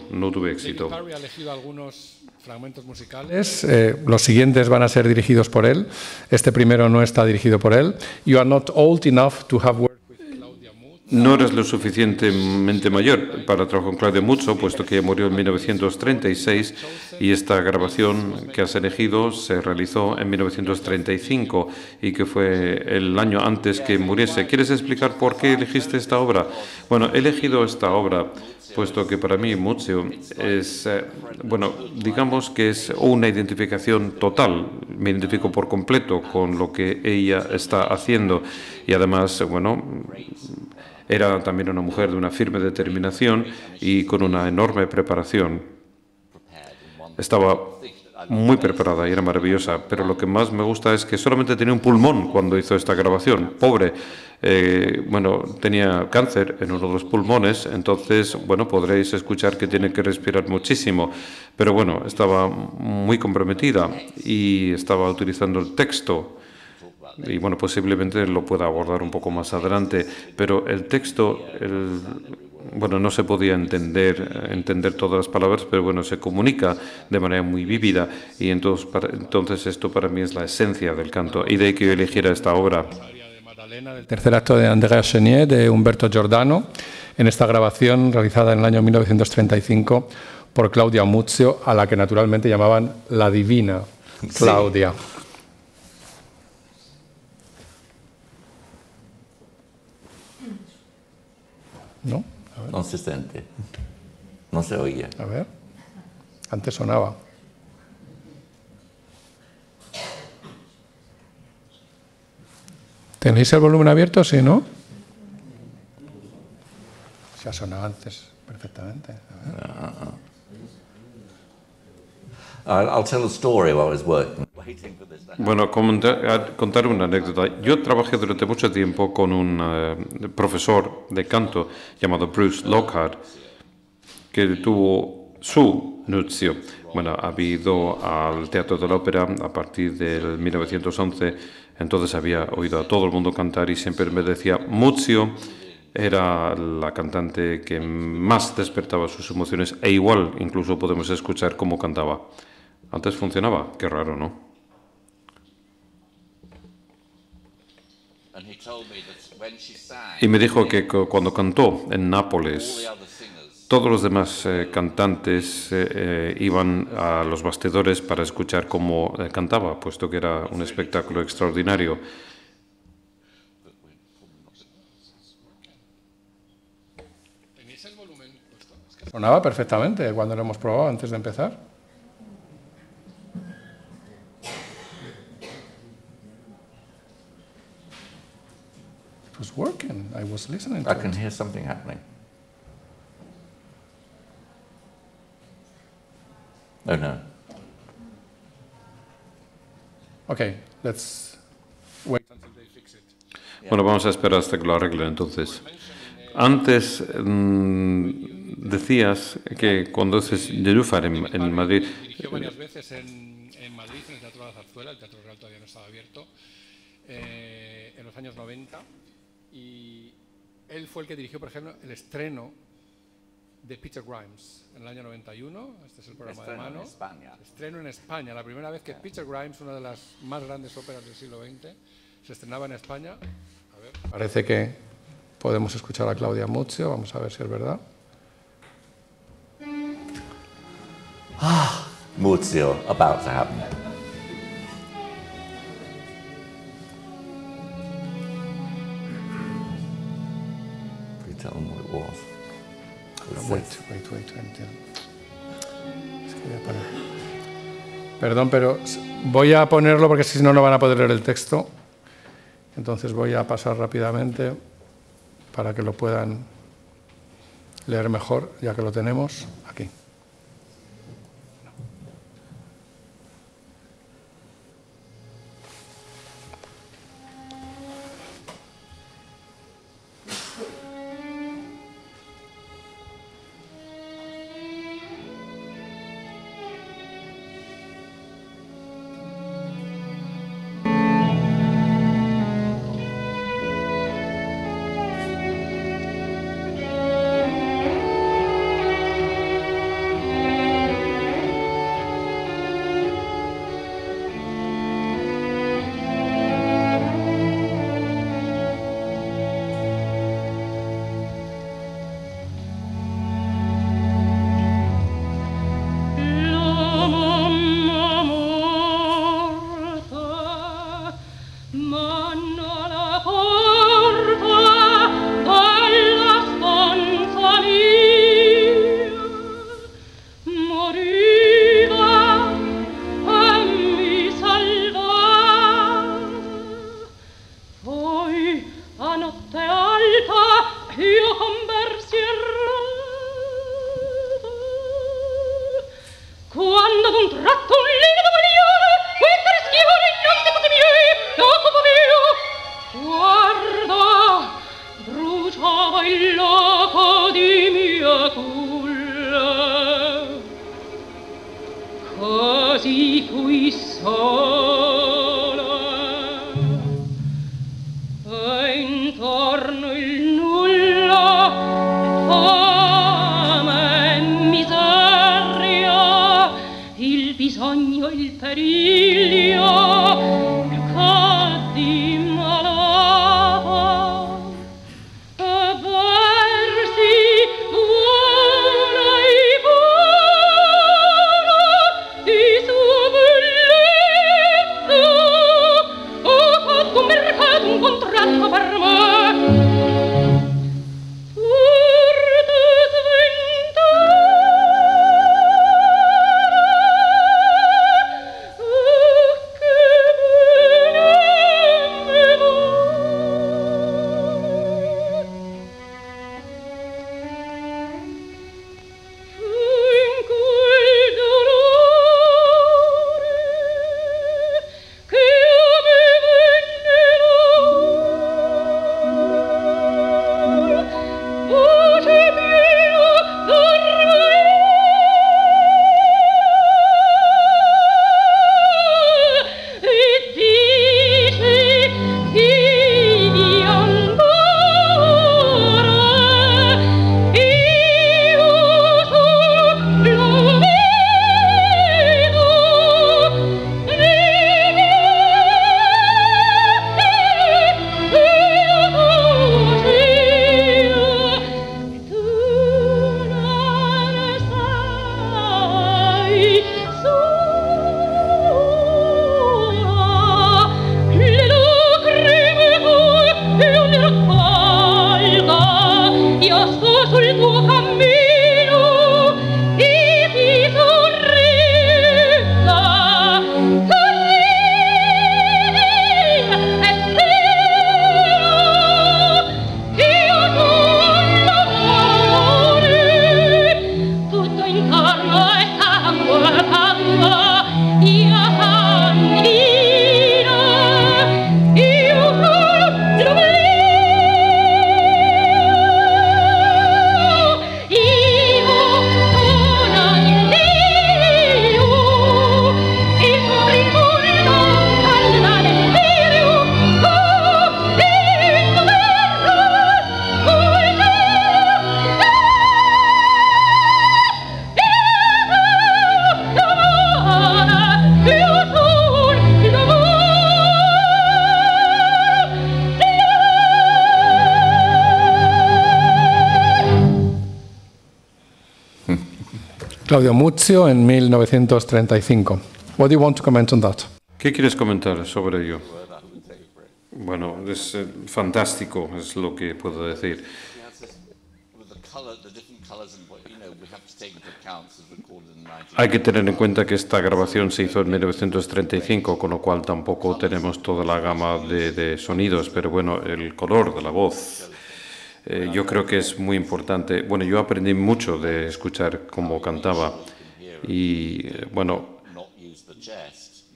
Harvey ha elegido algunos fragmentos musicales. Los siguientes van a ser dirigidos por él. Este primero no está dirigido por él. You are not old enough to have worked with Claudia Muzzo. No eres lo suficientemente mayor para trabajar con Claudia Muzzo, puesto que murió en 1936 y esta grabación que has elegido se realizó en 1935 y que fue el año antes que muriese. ¿Quieres explicar por qué elegiste esta obra? Bueno, he elegido esta obra puesto que para mí Muzio es, bueno, digamos que es una identificación total. Me identifico por completo con lo que ella está haciendo y además, bueno, era también una mujer de una firme determinación y con una enorme preparación. Estaba muy preparada y era maravillosa, pero lo que más me gusta es que solamente tenía un pulmón cuando hizo esta grabación. Pobre, bueno, tenía cáncer en uno de los pulmones, entonces, bueno, podréis escuchar que tiene que respirar muchísimo, pero bueno, estaba muy comprometida y estaba utilizando el texto. Y bueno, posiblemente lo pueda abordar un poco más adelante, pero el texto, bueno, no se podía entender todas las palabras, pero bueno, se comunica de manera muy vívida y entonces esto para mí es la esencia del canto y de ahí que yo eligiera esta obra. El tercer acto de Andrea Chenier de Umberto Giordano, en esta grabación realizada en el año 1935 por Claudia Muzio, a la que naturalmente llamaban la divina Claudia. Sí. ¿No? A ver. No se siente. No se oye. A ver. Antes sonaba. ¿Tenéis el volumen abierto? Sí, ¿no? Se ha sonado antes perfectamente. A ver. I'll tell a story while I was working. Bueno, contar una anécdota. Yo trabajé durante mucho tiempo con un profesor de canto llamado Bruce Lockhart, que tuvo su nuncio. Bueno, ha ido al Teatro de la Ópera a partir del 1911, entonces había oído a todo el mundo cantar y siempre me decía, Muzio era la cantante que más despertaba sus emociones e igual incluso podemos escuchar cómo cantaba. Antes funcionaba, qué raro, ¿no? Y me dijo que cuando cantó en Nápoles, todos los demás cantantes iban a los bastidores para escuchar cómo cantaba, puesto que era un espectáculo extraordinario. ¿Tenéis el volumen puesto? Es que sonaba perfectamente cuando lo hemos probado antes de empezar. It was working. I was listening to I can it. hear something happening. Oh no. Okay, let's wait until they fix it. Bueno, vamos a esperar hasta que lo arreglen entonces. Antes decías que cuando es Nenúfar en Madrid... Dirigió varias veces en Madrid, en el Teatro de la Zarzuela, el Teatro Real todavía no estaba abierto, en los años 90, y él fue el que dirigió, por ejemplo, el estreno de Peter Grimes en el año 91, este es el programa de mano. Estreno en España, la primera vez que Peter Grimes, una de las más grandes óperas del siglo XX, se estrenaba en España. A ver. Parece que podemos escuchar a Claudia Muzio, vamos a ver si es verdad. Muzio, about to happen. Can you tell them what it was? Wait. Es que voy a poner. Perdón, pero voy a ponerlo porque si no, no van a poder leer el texto. Entonces voy a pasar rápidamente para que lo puedan leer mejor, ya que lo tenemos aquí. Un contratto per me Claudio Muzio en 1935. What do you want to comment on that? ¿Qué quieres comentar sobre ello? Bueno, es fantástico, es lo que puedo decir. Hay que tener en cuenta que esta grabación se hizo en 1935, con lo cual tampoco tenemos toda la gama de sonidos, pero bueno, el color de la voz, yo creo que es muy importante. Bueno, yo aprendí mucho de escuchar cómo cantaba y, bueno,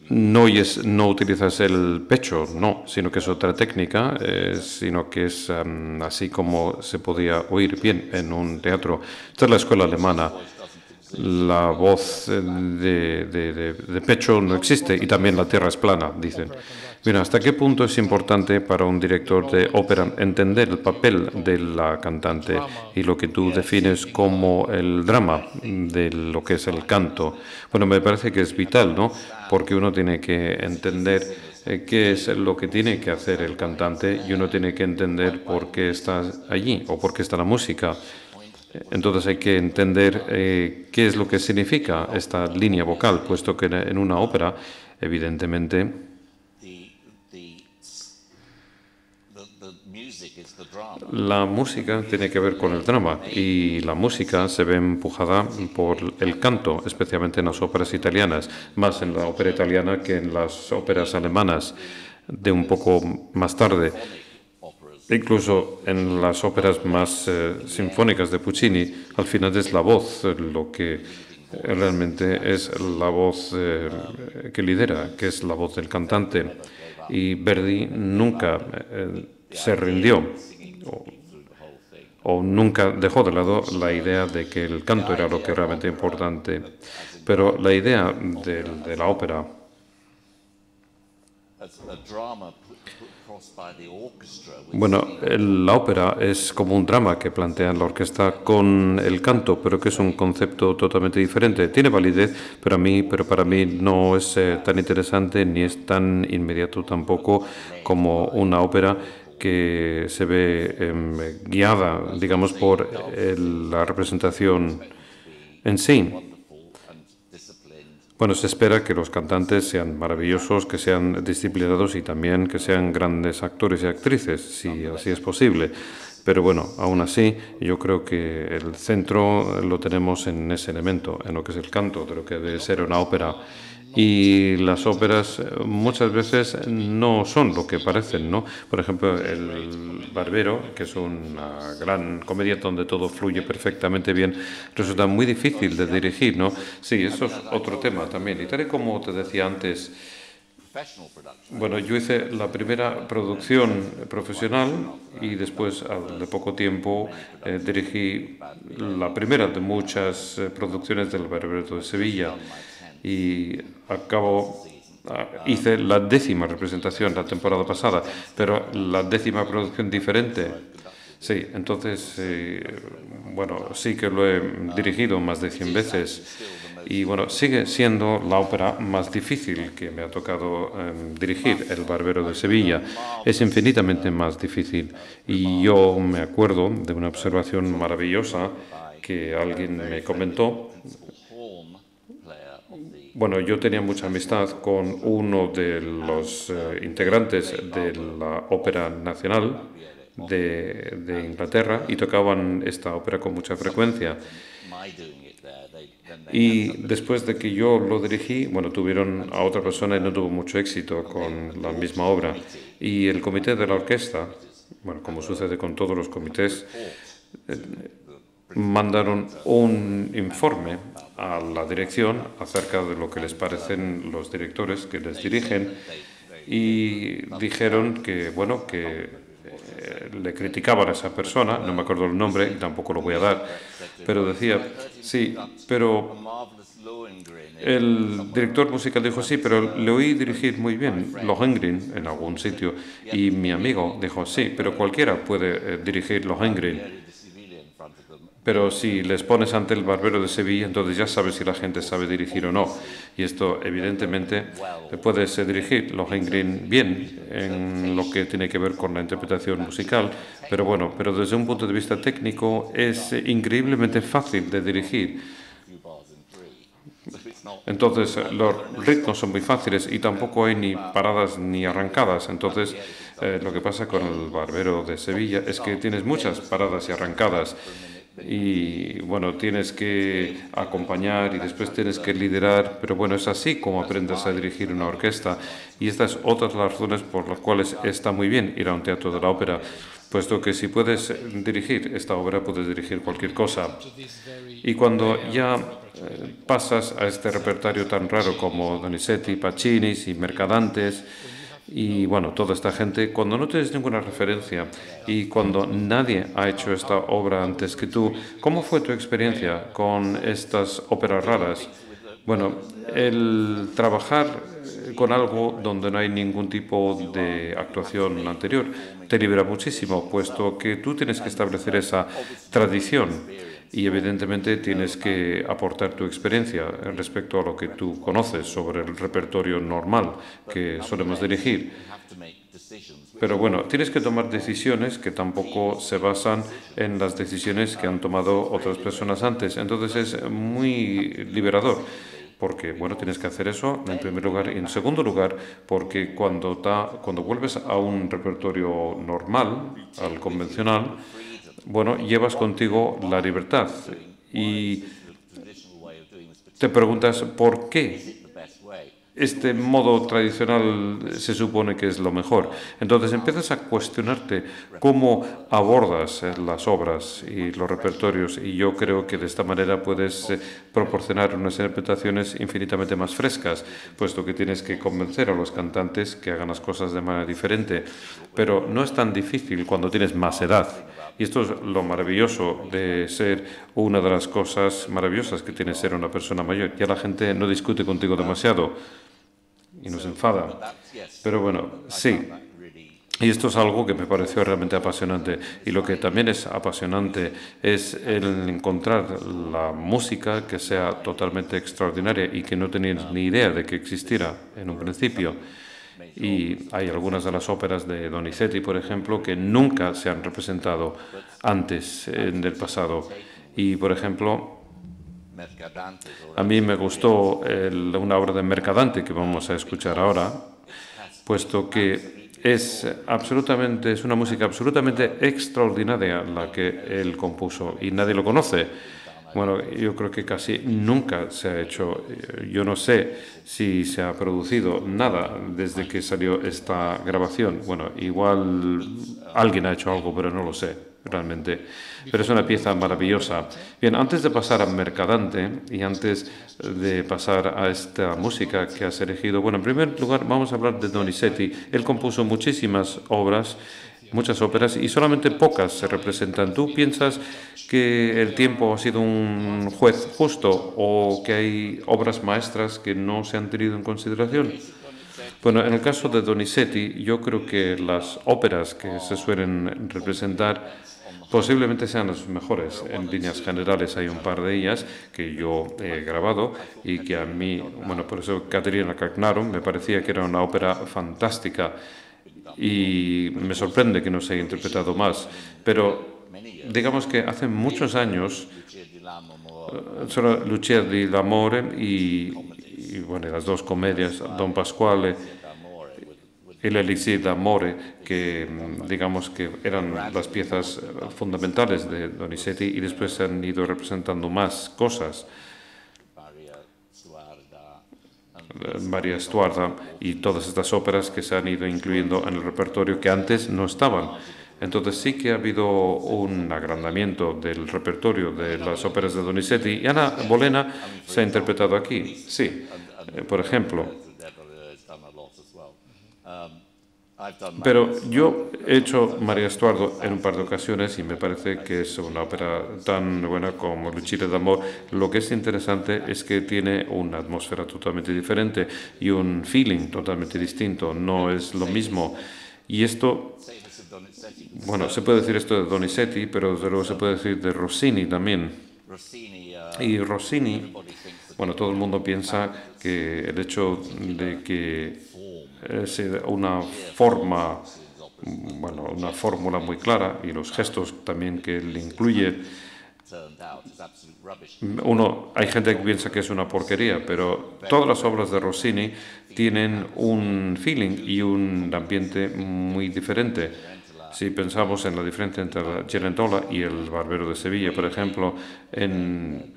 no utilizas el pecho, no, sino que es otra técnica, sino que es así como se podía oír bien en un teatro. Esta es la escuela alemana. La voz de pecho no existe y también la tierra es plana, dicen. Mira, ¿hasta qué punto es importante para un director de ópera entender el papel de la cantante y lo que tú defines como el drama de lo que es el canto? Bueno, me parece que es vital, ¿no? Porque uno tiene que entender qué es lo que tiene que hacer el cantante y uno tiene que entender por qué está allí o por qué está la música. Entonces hay que entender qué es lo que significa esta línea vocal, puesto que en una ópera, evidentemente, la música tiene que ver con el drama y la música se ve empujada por el canto, especialmente en las óperas italianas, más en la ópera italiana que en las óperas alemanas de un poco más tarde. Incluso en las óperas más sinfónicas de Puccini, al final es la voz lo que realmente es la voz que lidera, que es la voz del cantante. Y Verdi nunca se rindió o nunca dejó de lado la idea de que el canto era lo que era realmente importante. Pero la idea de la ópera, bueno, la ópera es como un drama que plantea la orquesta con el canto, pero que es un concepto totalmente diferente. Tiene validez, pero para mí no es tan interesante ni es tan inmediato tampoco como una ópera que se ve guiada, digamos, por la representación en sí. Bueno, se espera que los cantantes sean maravillosos, que sean disciplinados y también que sean grandes actores y actrices, si así es posible. Pero bueno, aún así, yo creo que el centro lo tenemos en ese elemento, en lo que es el canto, de lo que debe ser una ópera. Y las óperas muchas veces no son lo que parecen, ¿no? Por ejemplo, El Barbero, que es una gran comedia donde todo fluye perfectamente bien, resulta muy difícil de dirigir, ¿no? Sí, eso es otro tema también. Y tal y como te decía antes, bueno, yo hice la primera producción profesional y después, de poco tiempo, dirigí la primera de muchas producciones del Barbero de Sevilla. Y hice la 10ª representación la temporada pasada, pero la 10ª producción diferente. Sí, entonces, bueno, sí que lo he dirigido más de 100 veces y bueno, sigue siendo la ópera más difícil que me ha tocado dirigir, El Barbero de Sevilla. Es infinitamente más difícil y yo me acuerdo de una observación maravillosa que alguien me comentó. Bueno, yo tenía mucha amistad con uno de los integrantes de la Ópera Nacional de Inglaterra y tocaban esta ópera con mucha frecuencia. Y después de que yo lo dirigí, bueno, tuvieron a otra persona y no tuvo mucho éxito con la misma obra. Y el comité de la orquesta, bueno, como sucede con todos los comités, mandaron un informe a la dirección acerca de lo que les parecen los directores que les dirigen y dijeron que, bueno, que le criticaban a esa persona, no me acuerdo el nombre y tampoco lo voy a dar, pero decía, sí, pero el director musical dijo, sí, pero le oí dirigir muy bien Lohengrin en algún sitio y mi amigo dijo, sí, pero cualquiera puede dirigir Lohengrin. Pero si les pones ante El Barbero de Sevilla, entonces ya sabes si la gente sabe dirigir o no. Y esto, evidentemente, puedes dirigir Lohengrin bien en lo que tiene que ver con la interpretación musical, pero bueno, pero desde un punto de vista técnico es increíblemente fácil de dirigir. Entonces, los ritmos son muy fáciles y tampoco hay ni paradas ni arrancadas. Entonces, lo que pasa con el Barbero de Sevilla es que tienes muchas paradas y arrancadas. Y bueno, tienes que acompañar y después tienes que liderar, pero bueno, es así como aprendes a dirigir una orquesta. Y esta es otra de las razones por las cuales está muy bien ir a un teatro de la ópera, puesto que si puedes dirigir esta obra, puedes dirigir cualquier cosa. Y cuando ya pasas a este repertorio tan raro como Donizetti, Pacini y Mercadantes, y bueno, toda esta gente, cuando no tienes ninguna referencia y cuando nadie ha hecho esta obra antes que tú, ¿cómo fue tu experiencia con estas óperas raras? Bueno, el trabajar con algo donde no hay ningún tipo de actuación anterior te libera muchísimo, puesto que tú tienes que establecer esa tradición y evidentemente tienes que aportar tu experiencia respecto a lo que tú conoces sobre el repertorio normal que solemos dirigir. Pero bueno, tienes que tomar decisiones que tampoco se basan en las decisiones que han tomado otras personas antes. Entonces es muy liberador, porque bueno, tienes que hacer eso en primer lugar. Y en segundo lugar, porque cuando vuelves a un repertorio normal, al convencional, bueno, llevas contigo la libertad y te preguntas por qué este modo tradicional se supone que es lo mejor. Entonces empiezas a cuestionarte cómo abordas las obras y los repertorios, y yo creo que de esta manera puedes proporcionar unas interpretaciones infinitamente más frescas, puesto que tienes que convencer a los cantantes que hagan las cosas de manera diferente. Pero no es tan difícil cuando tienes más edad. Y esto es lo maravilloso de ser una de las cosas maravillosas que tiene ser una persona mayor. Ya la gente no discute contigo demasiado y nos enfada. Pero bueno, sí. Y esto es algo que me pareció realmente apasionante. Y lo que también es apasionante es el encontrar la música que sea totalmente extraordinaria y que no tenías ni idea de que existiera en un principio. Y hay algunas de las óperas de Donizetti, por ejemplo, que nunca se han representado antes en el pasado. Y, por ejemplo, a mí me gustó una obra de Mercadante que vamos a escuchar ahora, puesto que es una música absolutamente extraordinaria la que él compuso y nadie lo conoce. Bueno, yo creo que casi nunca se ha hecho. Yo no sé si se ha producido nada desde que salió esta grabación. Bueno, igual alguien ha hecho algo, pero no lo sé realmente. Pero es una pieza maravillosa. Bien, antes de pasar a Mercadante y antes de pasar a esta música que has elegido, bueno, en primer lugar vamos a hablar de Donizetti. Él compuso muchísimas obras, muchas óperas, y solamente pocas se representan. ¿Tú piensas que el tiempo ha sido un juez justo o que hay obras maestras que no se han tenido en consideración? Bueno, en el caso de Donizetti, yo creo que las óperas que se suelen representar posiblemente sean las mejores. En líneas generales hay un par de ellas que yo he grabado y que a mí, bueno, por eso Caterina Cagnarum me parecía que era una ópera fantástica y me sorprende que no se haya interpretado más. Pero digamos que hace muchos años, Lucia di Lamore y bueno, las dos comedias, Don Pasquale y l'Elixir d'Amore, que digamos que eran las piezas fundamentales de Donizetti, y después se han ido representando más cosas. María Stuarda y todas estas óperas que se han ido incluyendo en el repertorio que antes no estaban. Entonces sí que ha habido un agrandamiento del repertorio de las óperas de Donizetti, y Anna Bolena se ha interpretado aquí, sí, por ejemplo. Pero yo he hecho María Stuardo en un par de ocasiones y me parece que es una ópera tan buena como Lucile d'Amore. Lo que es interesante es que tiene una atmósfera totalmente diferente y un feeling totalmente distinto. No es lo mismo. Y esto, bueno, se puede decir esto de Donizetti, pero desde luego se puede decir de Rossini también. Y Rossini, bueno, todo el mundo piensa que el hecho de que es una forma, bueno, una fórmula muy clara, y los gestos también que él incluye, Hay gente que piensa que es una porquería, pero todas las obras de Rossini tienen un feeling y un ambiente muy diferente. Si pensamos en la diferencia entre la Cenerentola y el Barbero de Sevilla, por ejemplo, en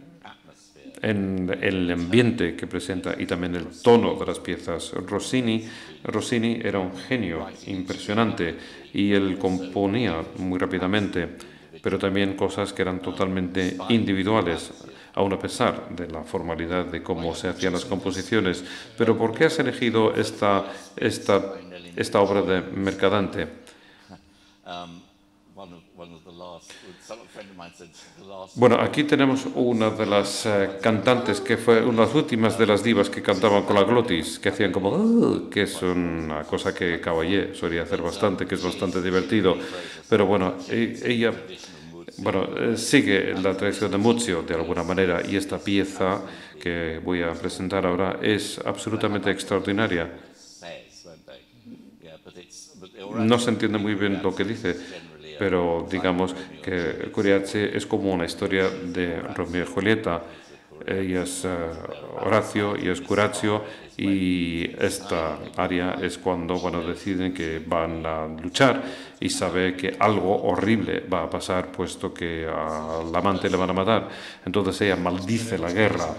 el ambiente que presenta y también el tono de las piezas. Rossini era un genio impresionante y él componía muy rápidamente, pero también cosas que eran totalmente individuales, aun a pesar de la formalidad de cómo se hacían las composiciones. Pero ¿por qué has elegido esta obra de Mercadante? Bueno, aquí tenemos una de las cantantes que fue una de las últimas de las divas que cantaban con la glotis, que hacían como que es una cosa que Caballé solía hacer bastante, que es bastante divertido. Pero bueno, ella sigue la tradición de Muzio de alguna manera, y esta pieza que voy a presentar ahora es absolutamente extraordinaria. No se entiende muy bien lo que dice, pero digamos que Curiace es como una historia de Romeo y Julieta. Ella es Horacio y es Curazio, y esta aria es cuando deciden que van a luchar y sabe que algo horrible va a pasar, puesto que al amante le van a matar. Entonces ella maldice la guerra.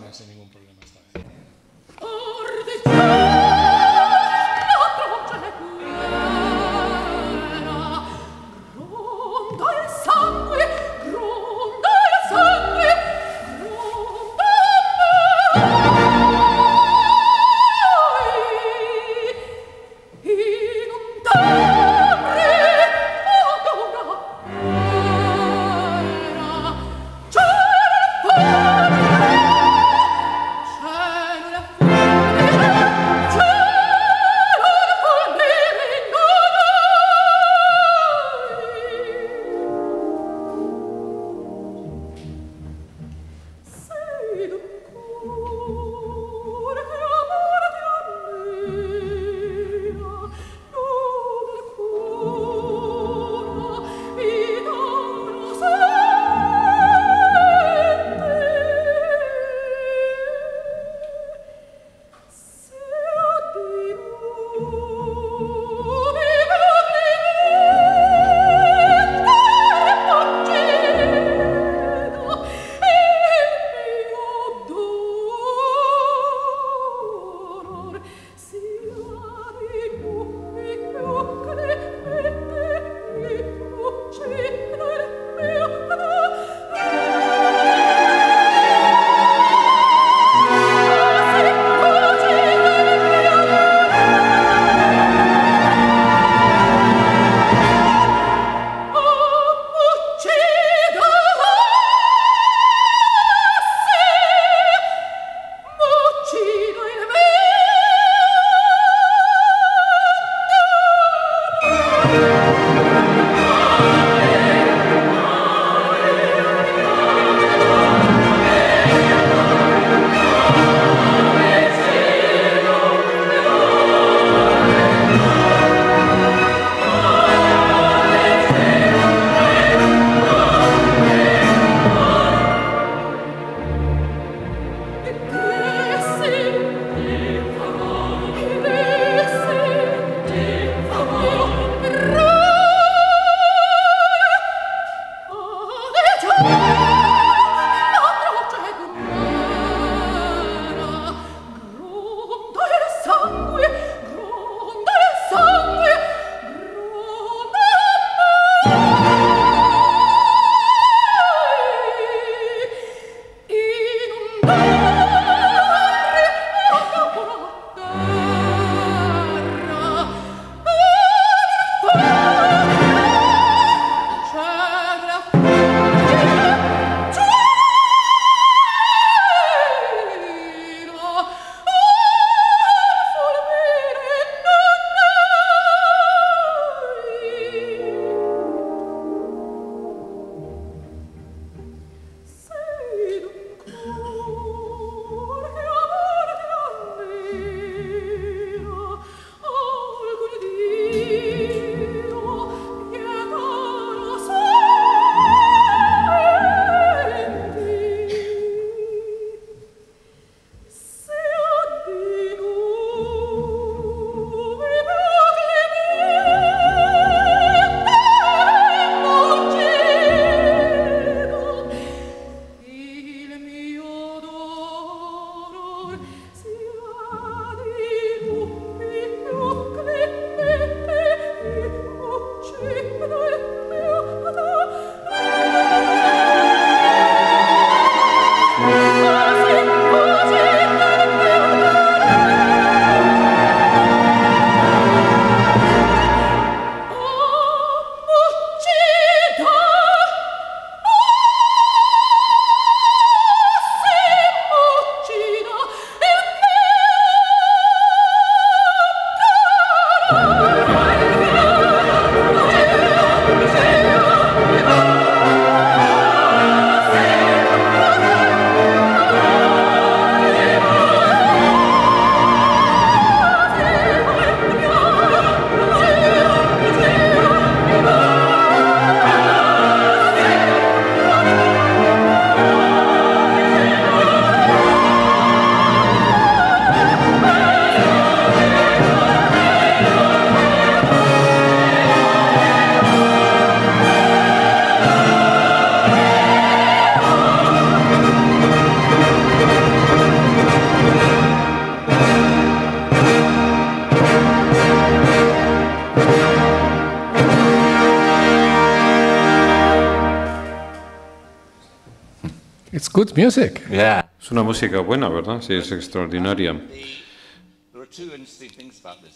It's good music. Yeah. Es una música buena, ¿verdad? Sí, es extraordinaria.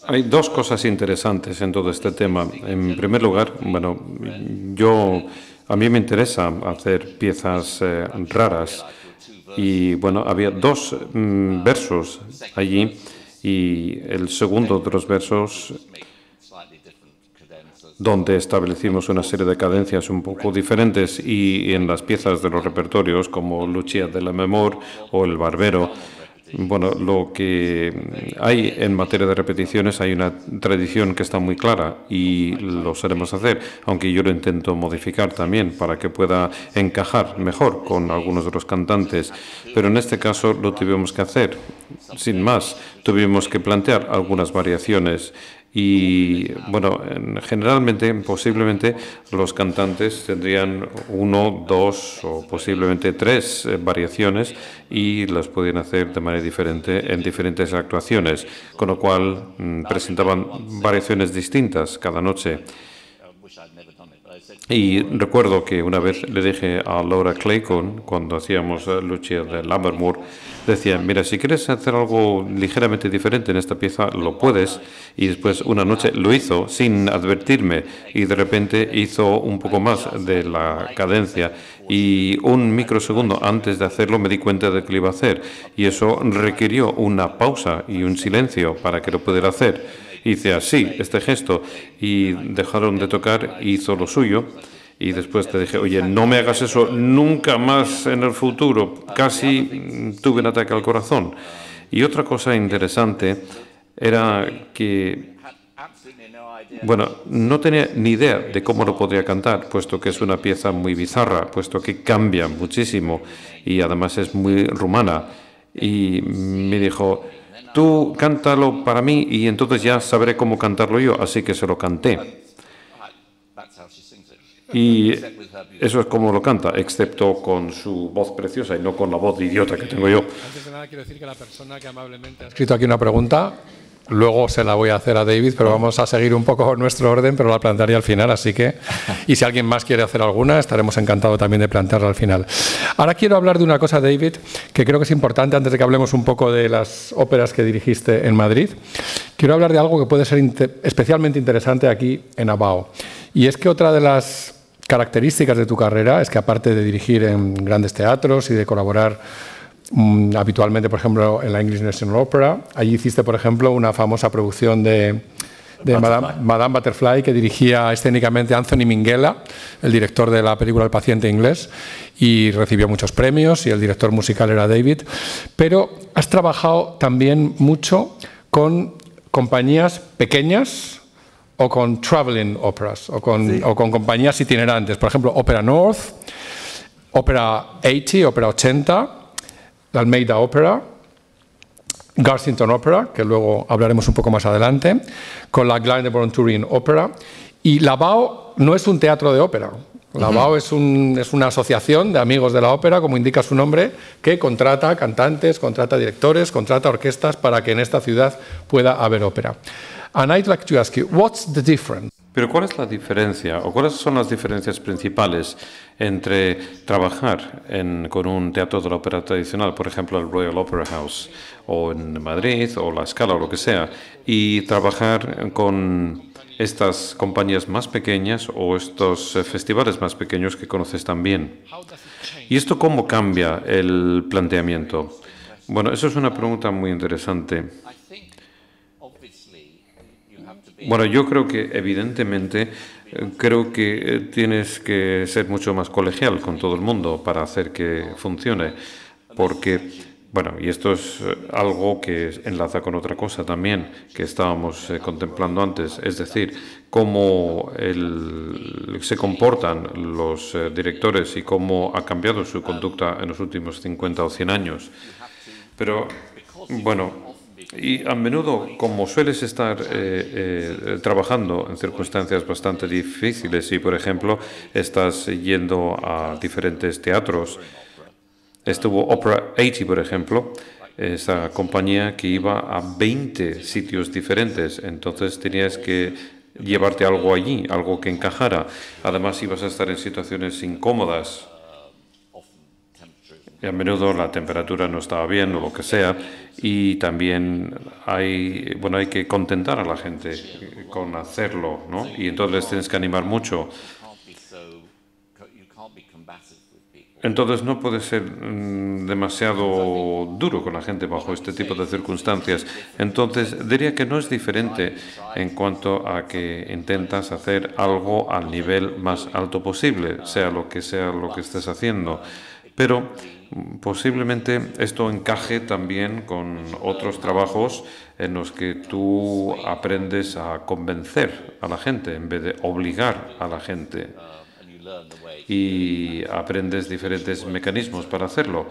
Hay dos cosas interesantes en todo este tema. En primer lugar, bueno, a mí me interesa hacer piezas raras y, bueno, había dos versos allí y el segundo de los versos donde establecimos una serie de cadencias un poco diferentes y en las piezas de los repertorios como Lucia de la Memor o El Barbero. Bueno, lo que hay en materia de repeticiones, hay una tradición que está muy clara y lo sabemos hacer, aunque yo lo intento modificar también para que pueda encajar mejor con algunos de los cantantes. Pero en este caso lo tuvimos que hacer, sin más, tuvimos que plantear algunas variaciones. Y, bueno, generalmente, posiblemente, los cantantes tendrían 1, 2 o posiblemente 3 variaciones y las podían hacer de manera diferente en diferentes actuaciones, con lo cual presentaban variaciones distintas cada noche. Y recuerdo que una vez le dije a Laura Clayton, cuando hacíamos Lucia de Lammermoor, decía, mira, si quieres hacer algo ligeramente diferente en esta pieza, lo puedes. Y después una noche lo hizo sin advertirme y de repente hizo un poco más de la cadencia y un microsegundo antes de hacerlo me di cuenta de que lo iba a hacer y eso requirió una pausa y un silencio para que lo pudiera hacer. Hice así, este gesto, y dejaron de tocar, hizo lo suyo, y después te dije, oye, no me hagas eso nunca más en el futuro. Casi tuve un ataque al corazón. Y otra cosa interesante era que, bueno, no tenía ni idea de cómo lo podría cantar, puesto que es una pieza muy bizarra, puesto que cambia muchísimo, y además es muy rumana. Y me dijo, tú cántalo para mí y entonces ya sabré cómo cantarlo yo, así que se lo canté. Y eso es como lo canta, excepto con su voz preciosa y no con la voz de idiota que tengo yo. Antes de nada, quiero decir que la persona que amablemente ha escrito aquí una pregunta, luego se la voy a hacer a David, pero vamos a seguir un poco nuestro orden, pero la plantearía al final, así que, y si alguien más quiere hacer alguna, estaremos encantados también de plantearla al final. Ahora quiero hablar de una cosa, David, que creo que es importante antes de que hablemos un poco de las óperas que dirigiste en Madrid. Quiero hablar de algo que puede ser especialmente interesante aquí en Abao. Y es que otra de las características de tu carrera es que, aparte de dirigir en grandes teatros y de colaborar habitualmente, por ejemplo, en la English National Opera, allí hiciste, por ejemplo, una famosa producción de Madame Butterfly que dirigía escénicamente Anthony Minghella, el director de la película El paciente inglés, y recibió muchos premios y el director musical era David. Pero has trabajado también mucho con compañías pequeñas o con traveling operas o con compañías itinerantes, por ejemplo, Opera North, Opera 80, Opera 80, la Almeida Opera, Garsington Opera, que luego hablaremos un poco más adelante, con la Glyndebourne Turin Opera. Y la Abao no es un teatro de ópera. La Abao es una asociación de amigos de la ópera, como indica su nombre, que contrata cantantes, contrata directores, contrata orquestas para que en esta ciudad pueda haber ópera. And I'd like to ask you, what's the difference? Pero ¿cuál es la diferencia o cuáles son las diferencias principales entre trabajar con un teatro de la ópera tradicional, por ejemplo el Royal Opera House, o en Madrid, o La Scala, o lo que sea, y trabajar con estas compañías más pequeñas o estos festivales más pequeños que conoces también? ¿Y esto cómo cambia el planteamiento? Bueno, eso es una pregunta muy interesante. Bueno, yo creo que evidentemente tienes que ser mucho más colegial con todo el mundo para hacer que funcione, porque, bueno, y esto es algo que enlaza con otra cosa también que estábamos contemplando antes, es decir, cómo se comportan los directores y cómo ha cambiado su conducta en los últimos 50 o 100 años. Pero, bueno, y a menudo, como sueles estar trabajando en circunstancias bastante difíciles y, por ejemplo, estás yendo a diferentes teatros, estuvo Opera 80, por ejemplo, esa compañía que iba a 20 sitios diferentes, entonces tenías que llevarte algo allí, algo que encajara. Además, ibas a estar en situaciones incómodas. y a menudo la temperatura no estaba bien o lo que sea, y también hay que contentar a la gente con hacerlo, ¿no? Y entonces les tienes que animar mucho. Entonces no puede ser demasiado duro con la gente bajo este tipo de circunstancias. Entonces diría que no es diferente en cuanto a que intentas hacer algo al nivel más alto posible, sea lo que estés haciendo. Pero posiblemente esto encaje también con otros trabajos en los que tú aprendes a convencer a la gente en vez de obligar a la gente. Y aprendes diferentes mecanismos para hacerlo,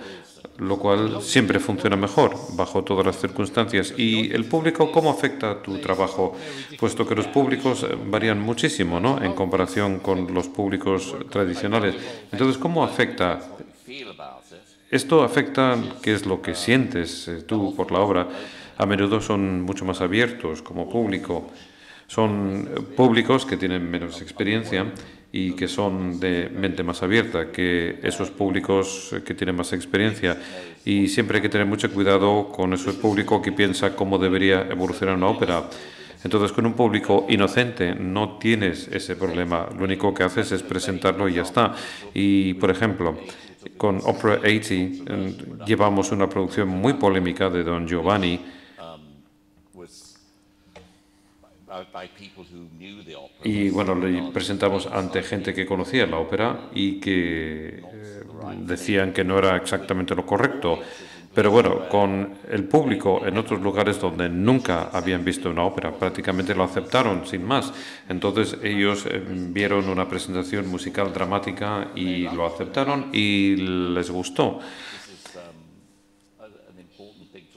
lo cual siempre funciona mejor bajo todas las circunstancias. ¿Y el público cómo afecta a tu trabajo? Puesto que los públicos varían muchísimo, ¿no?, en comparación con los públicos tradicionales. Entonces, ¿cómo afecta? Esto afecta qué es lo que sientes tú por la obra. A menudo son mucho más abiertos como público. Son públicos que tienen menos experiencia y que son de mente más abierta que esos públicos que tienen más experiencia. Y siempre hay que tener mucho cuidado con ese público que piensa cómo debería evolucionar una ópera. Entonces, con un público inocente no tienes ese problema. Lo único que haces es presentarlo y ya está. Y, por ejemplo, con Opera 80 llevamos una producción muy polémica de Don Giovanni. Y bueno, le presentamos ante gente que conocía la ópera y que decían que no era exactamente lo correcto. Pero bueno, con el público en otros lugares donde nunca habían visto una ópera, prácticamente lo aceptaron sin más. Entonces ellos vieron una presentación musical dramática y lo aceptaron y les gustó.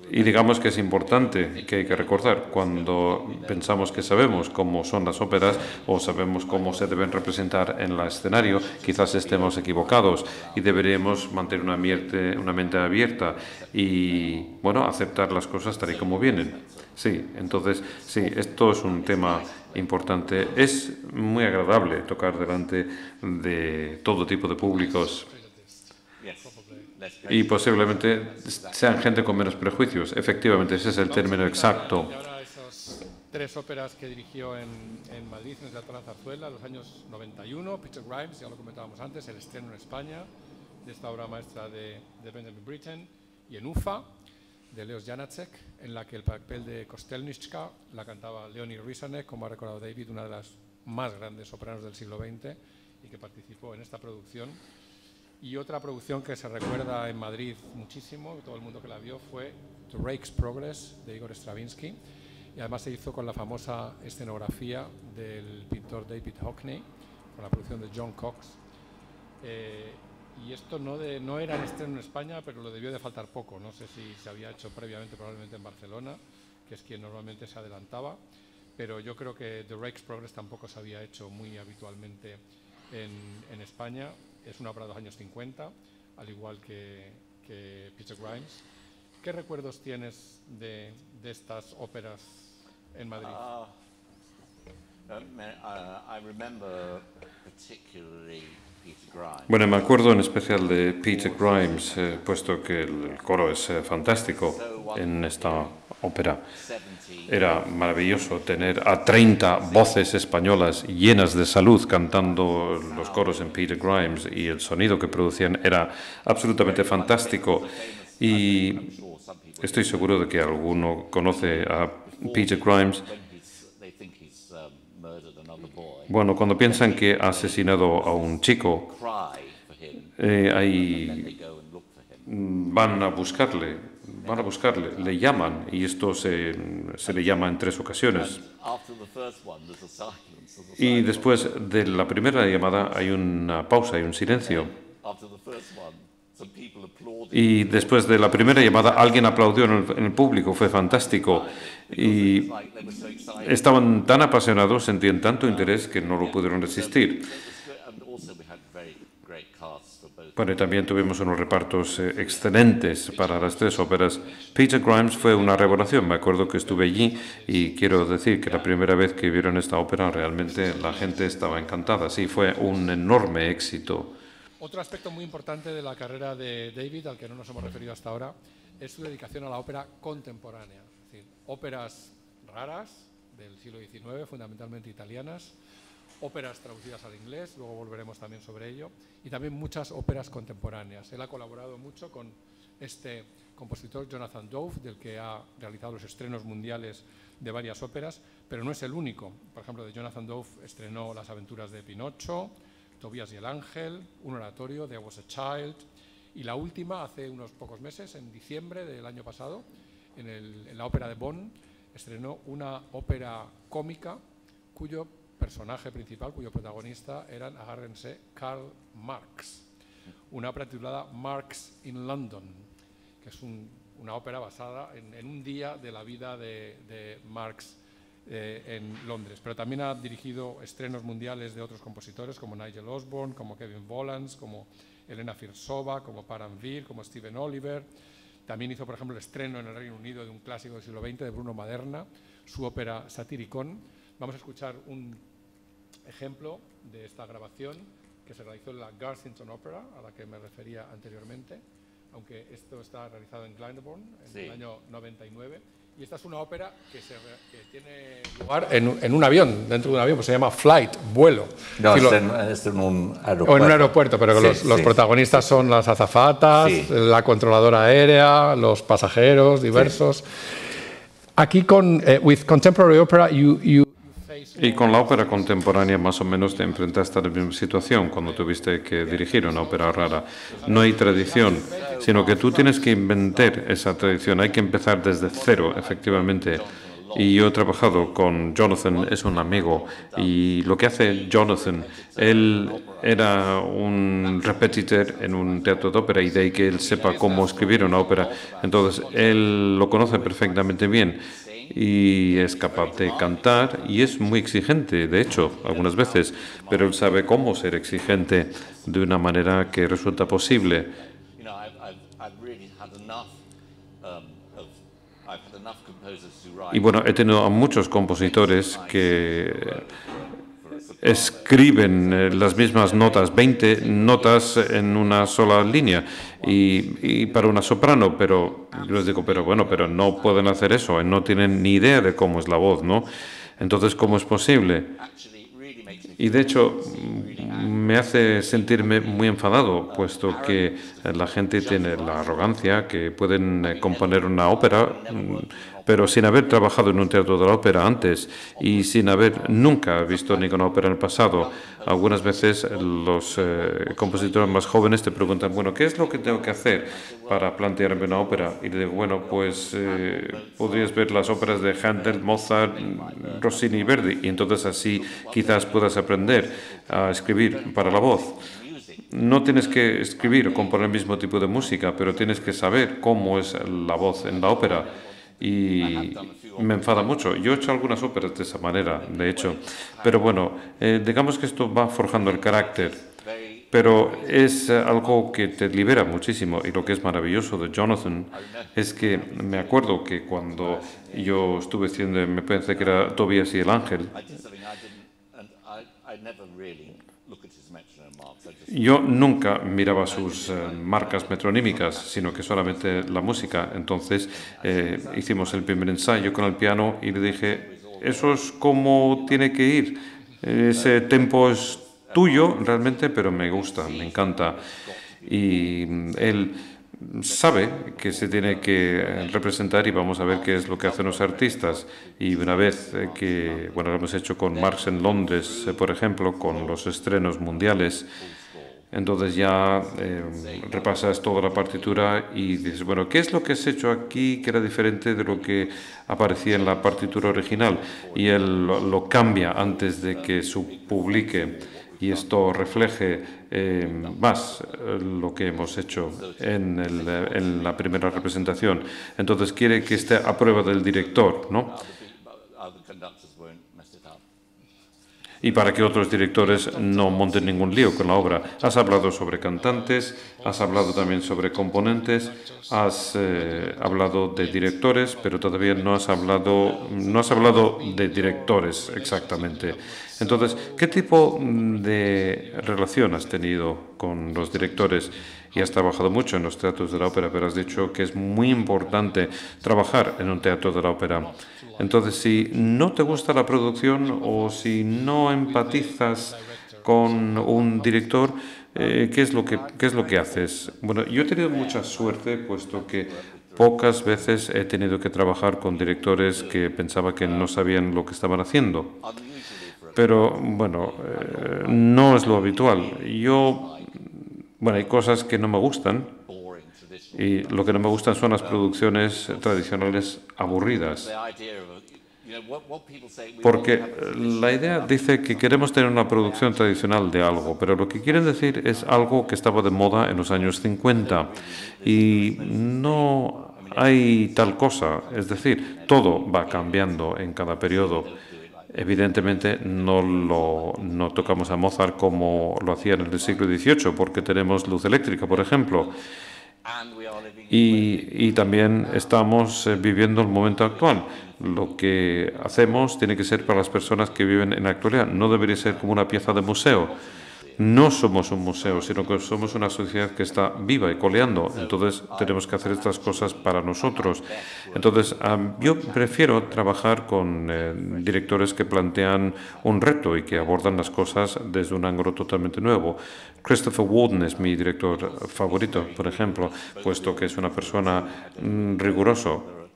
Y digamos que es importante, que hay que recordar, cuando pensamos que sabemos cómo son las óperas o sabemos cómo se deben representar en el escenario, quizás estemos equivocados y deberíamos mantener una mente abierta y, bueno, aceptar las cosas tal y como vienen. Sí, entonces, sí, esto es un tema importante. Es muy agradable tocar delante de todo tipo de públicos. Y posiblemente sean gente con menos prejuicios. Efectivamente, ese es el término exacto. Y ahora esas 3 óperas que dirigió en Madrid, en el Teatro La Zarzuela, en los años 91, Peter Grimes, ya lo comentábamos antes, el estreno en España de esta obra maestra de Benjamin Britten, y en Ufa, de Leos Janáček, en la que el papel de Kostelnička la cantaba Leonid Rysanek, como ha recordado David, una de las más grandes sopranos del siglo XX, y que participó en esta producción. Y otra producción que se recuerda en Madrid muchísimo, todo el mundo que la vio, fue The Rake's Progress, de Igor Stravinsky. Y además se hizo con la famosa escenografía del pintor David Hockney, con la producción de John Cox. Y esto no era el estreno en España, pero lo debió de faltar poco. No sé si se había hecho previamente, probablemente en Barcelona, que es quien normalmente se adelantaba. Pero yo creo que The Rake's Progress tampoco se había hecho muy habitualmente en España. Es una obra de los años 50, al igual que Peter Grimes. ¿Qué recuerdos tienes de estas óperas en Madrid? Bueno, me acuerdo en especial de Peter Grimes, puesto que el coro es fantástico en esta ópera. Era maravilloso tener a 30 voces españolas llenas de salud cantando los coros en Peter Grimes, y el sonido que producían era absolutamente fantástico. Y estoy seguro de que alguno conoce a Peter Grimes. Bueno, cuando piensan que ha asesinado a un chico, ahí van a buscarle, le llaman, y esto se le llama en 3 ocasiones. Y después de la primera llamada hay una pausa, hay un silencio. Y después de la primera llamada alguien aplaudió en el público, fue fantástico. Y estaban tan apasionados, sentían tanto interés que no lo pudieron resistir. Bueno, y también tuvimos unos repartos excelentes para las 3 óperas. Peter Grimes fue una revelación. Me acuerdo que estuve allí y quiero decir que la primera vez que vieron esta ópera realmente la gente estaba encantada. Sí, fue un enorme éxito. Otro aspecto muy importante de la carrera de David, al que no nos hemos referido hasta ahora, es su dedicación a la ópera contemporánea. Es decir, óperas raras del siglo XIX, fundamentalmente italianas, óperas traducidas al inglés, luego volveremos también sobre ello, y también muchas óperas contemporáneas. Él ha colaborado mucho con este compositor Jonathan Dove, del que ha realizado los estrenos mundiales de varias óperas, pero no es el único. Por ejemplo, de Jonathan Dove estrenó Las aventuras de Pinocho, Tobías y el ángel, un oratorio, There Was a Child, y la última, hace unos pocos meses, en diciembre del año pasado, en la ópera de Bonn, estrenó una ópera cómica cuyo personaje principal, cuyo protagonista eran, agárrense, Karl Marx, una ópera titulada Marx in London, que es una ópera basada en un día de la vida de Marx en Londres. Pero también ha dirigido estrenos mundiales de otros compositores como Nigel Osborne, como Kevin Volans, como Elena Firsova, como Paran Vir, como Stephen Oliver. También hizo, por ejemplo, el estreno en el Reino Unido de un clásico del siglo XX de Bruno Maderna, su ópera Satyricon. Vamos a escuchar un ejemplo de esta grabación que se realizó en la Garsington Opera, a la que me refería anteriormente, aunque esto está realizado en Glyndebourne en el año 99. Y esta es una ópera que tiene lugar en un avión, dentro de un avión, pues se llama Flight, vuelo. No, es en un aeropuerto. O en un aeropuerto, pero los protagonistas son las azafatas, la controladora aérea, los pasajeros diversos. Aquí with contemporary opera, Y con la ópera contemporánea más o menos te enfrentaste a la misma situación cuando tuviste que dirigir una ópera rara. No hay tradición, sino que tú tienes que inventar esa tradición. Hay que empezar desde cero, efectivamente. Y yo he trabajado con Jonathan, es un amigo, y lo que hace Jonathan, él era un repetitor en un teatro de ópera y de ahí que él sepa cómo escribir una ópera. Entonces, él lo conoce perfectamente bien y es capaz de cantar y es muy exigente, de hecho, algunas veces, pero él sabe cómo ser exigente de una manera que resulta posible. Y bueno, he tenido a muchos compositores que escriben las mismas notas, 20 notas en una sola línea y para una soprano, pero yo les digo, pero no pueden hacer eso, no tienen ni idea de cómo es la voz, ¿no? Entonces, ¿cómo es posible? Y de hecho, me hace sentirme muy enfadado, puesto que la gente tiene la arrogancia que pueden componer una ópera, pero sin haber trabajado en un teatro de la ópera antes y sin haber nunca visto ninguna ópera en el pasado. Algunas veces los compositores más jóvenes te preguntan, bueno, ¿qué es lo que tengo que hacer para plantearme una ópera? Y le digo, bueno, pues podrías ver las óperas de Handel, Mozart, Rossini y Verdi, y entonces así quizás puedas aprender a escribir para la voz. No tienes que escribir o componer el mismo tipo de música, pero tienes que saber cómo es la voz en la ópera. Y me enfada mucho. Yo he hecho algunas óperas de esa manera, de hecho. Pero bueno, digamos que esto va forjando el carácter. Pero es algo que te libera muchísimo. Y lo que es maravilloso de Jonathan es que me acuerdo que cuando yo estuve haciendo, me parece que era Tobías y el ángel, yo nunca miraba sus marcas metronímicas, sino que solamente la música. Entonces hicimos el primer ensayo con el piano y le dije, eso es como tiene que ir. Ese tempo es tuyo realmente, pero me gusta, me encanta. Y él sabe que se tiene que representar y vamos a ver qué es lo que hacen los artistas. Y una vez que, bueno, lo hemos hecho con Marx en Londres, por ejemplo, con los estrenos mundiales, entonces ya repasas toda la partitura y dices, bueno, ¿qué es lo que has hecho aquí que era diferente de lo que aparecía en la partitura original? Y él lo cambia antes de que se publique y esto refleje más lo que hemos hecho en la primera representación. Entonces quiere que esté a prueba del director, ¿no? Y para que otros directores no monten ningún lío con la obra. Has hablado sobre cantantes, has hablado también sobre componentes, has hablado de directores, pero todavía no has hablado de directores exactamente. Entonces, ¿qué tipo de relación has tenido con los directores? Y has trabajado mucho en los teatros de la ópera, pero has dicho que es muy importante trabajar en un teatro de la ópera. Entonces, si no te gusta la producción o si no empatizas con un director, ¿qué es lo que haces? Bueno, yo he tenido mucha suerte, puesto que pocas veces he tenido que trabajar con directores que pensaba que no sabían lo que estaban haciendo. Pero, bueno, no es lo habitual. Hay cosas que no me gustan, y lo que no me gustan son las producciones tradicionales aburridas. Porque la idea dice que queremos tener una producción tradicional de algo, pero lo que quieren decir es algo que estaba de moda en los años 50 y no hay tal cosa. Es decir, todo va cambiando en cada periodo. Evidentemente no tocamos a Mozart como lo hacían en el siglo XVIII, porque tenemos luz eléctrica, por ejemplo. Y también estamos viviendo el momento actual. Lo que hacemos tiene que ser para las personas que viven en la actualidad. No debería ser como una pieza de museo. No somos un museo, sino que somos una sociedad que está viva y coleando. Entonces tenemos que hacer estas cosas para nosotros. Entonces yo prefiero trabajar con directores que plantean un reto y que abordan las cosas desde un ángulo totalmente nuevo. Christopher Walden es mi director favorito, por ejemplo, puesto que es una persona riguroso.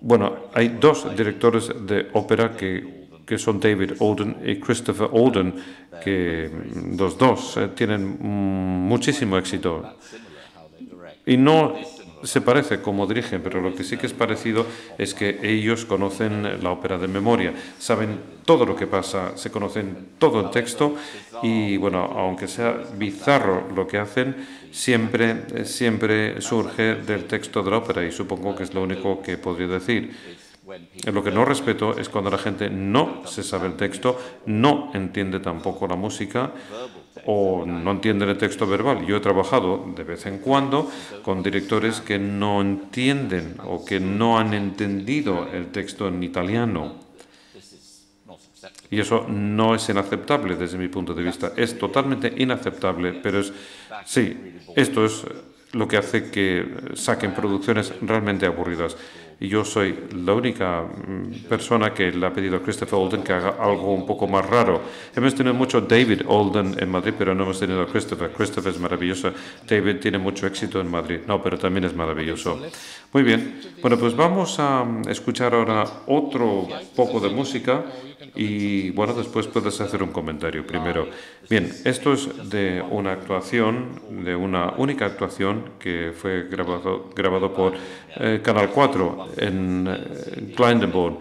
Bueno, hay dos directores de ópera que son David Olden y Christopher Olden, que los dos tienen muchísimo éxito. Y no se parece como dirigen, pero lo que sí que es parecido es que ellos conocen la ópera de memoria, saben todo lo que pasa, se conocen todo el texto y, bueno, aunque sea bizarro lo que hacen, siempre surge del texto de la ópera y supongo que es lo único que podría decir. Lo que no respeto es cuando la gente no se sabe el texto, no entiende tampoco la música o no entiende el texto verbal. Yo he trabajado de vez en cuando con directores que no entienden o que no han entendido el texto en italiano. Y eso no es inaceptable desde mi punto de vista. Es totalmente inaceptable, pero esto es lo que hace que saquen producciones realmente aburridas. Y yo soy la única persona que le ha pedido a Christopher Olden que haga algo un poco más raro. Hemos tenido mucho David Olden en Madrid, pero no hemos tenido a Christopher. Christopher es maravilloso. David tiene mucho éxito en Madrid. No, pero también es maravilloso. Muy bien. Bueno, pues vamos a escuchar ahora otro poco de música y, bueno, después puedes hacer un comentario primero. Bien, esto es de una actuación, de una única actuación que fue grabado por Canal 4 en Glyndebourne.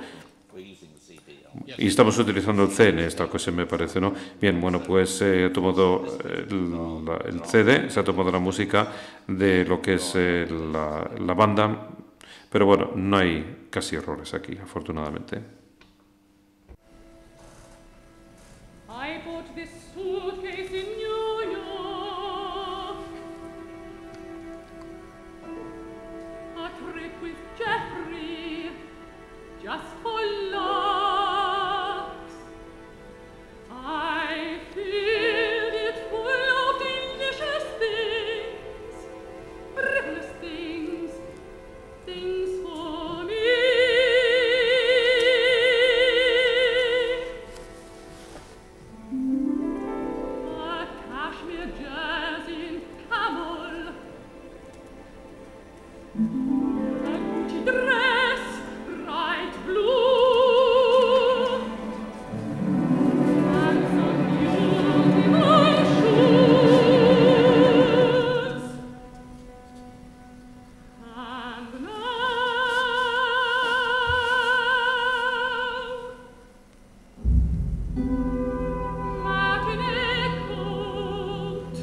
Y estamos utilizando el C en esta ocasión, me parece, ¿no? Bien, bueno, pues se ha tomado el CD, se ha tomado la música de lo que es la banda, pero bueno, no hay casi errores aquí, afortunadamente. I bought this suitcase in New York, a trip with Jeffrey, just for laughs. I filled it full of delicious things, frivolous things, things for me. A cashmere jersey in camel, a Gucci dress, bright blue, and some beautiful shoes. And now, matinee coat,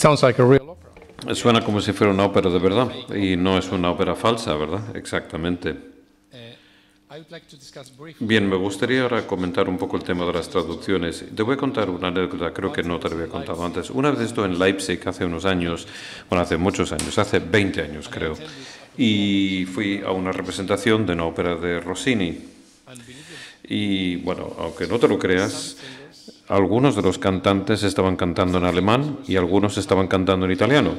sounds like a real opera. Suena como si fuera una ópera de verdad y no es una ópera falsa, ¿verdad? Exactamente. I would like to discuss briefly. Bien, me gustaría ahora comentar un poco el tema de las traducciones. Te voy a contar una anécdota, creo que no te lo había contado antes. Una vez estuve en Leipzig hace unos años, bueno, hace muchos años, hace 20 años creo, y fui a una representación de una ópera de Rossini. Y bueno, aunque no te lo creas, algunos de los cantantes estaban cantando en alemán y algunos estaban cantando en italiano.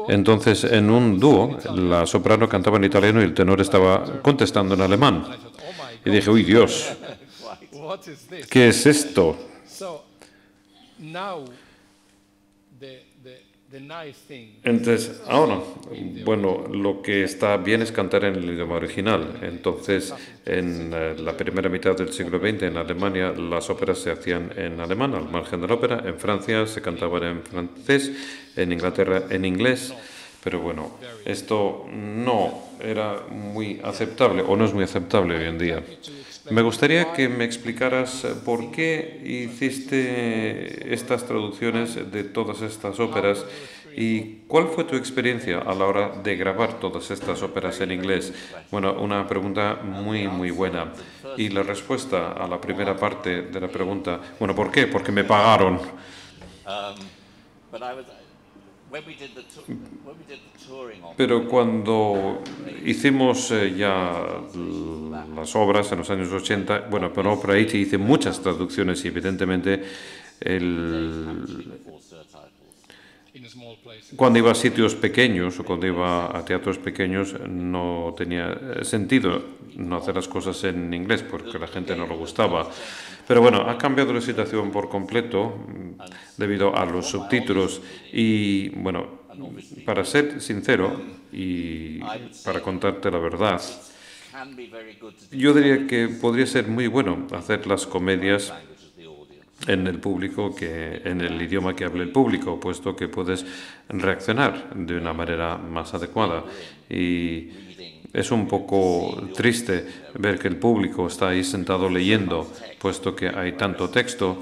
Entonces, en un dúo, la soprano cantaba en italiano y el tenor estaba contestando en alemán. Y dije, uy, Dios, What is this? ¿qué es esto? So now the nice thing. Entonces, ahora, bueno, lo que está bien es cantar en el idioma original. Entonces, en la primera mitad del siglo XX en Alemania las óperas se hacían en alemán, al margen de la ópera. En Francia se cantaban en francés, en Inglaterra en inglés. Pero bueno, esto no era muy aceptable o no es muy aceptable hoy en día. Me gustaría que me explicaras por qué hiciste estas traducciones de todas estas óperas y cuál fue tu experiencia a la hora de grabar todas estas óperas en inglés. Bueno, una pregunta muy, muy buena. Y la respuesta a la primera parte de la pregunta, bueno, ¿por qué? Porque me pagaron. Pero cuando hicimos ya las obras en los años 80, bueno, pero para Haití hice muchas traducciones y evidentemente cuando iba a sitios pequeños o cuando iba a teatros pequeños no tenía sentido no hacer las cosas en inglés porque a la gente no le gustaba. Pero bueno, ha cambiado la situación por completo debido a los subtítulos y bueno, para ser sincero y para contarte la verdad, yo diría que podría ser muy bueno hacer las comedias en el público, que en el idioma que hable el público, puesto que puedes reaccionar de una manera más adecuada. Y es un poco triste ver que el público está ahí sentado leyendo, puesto que hay tanto texto.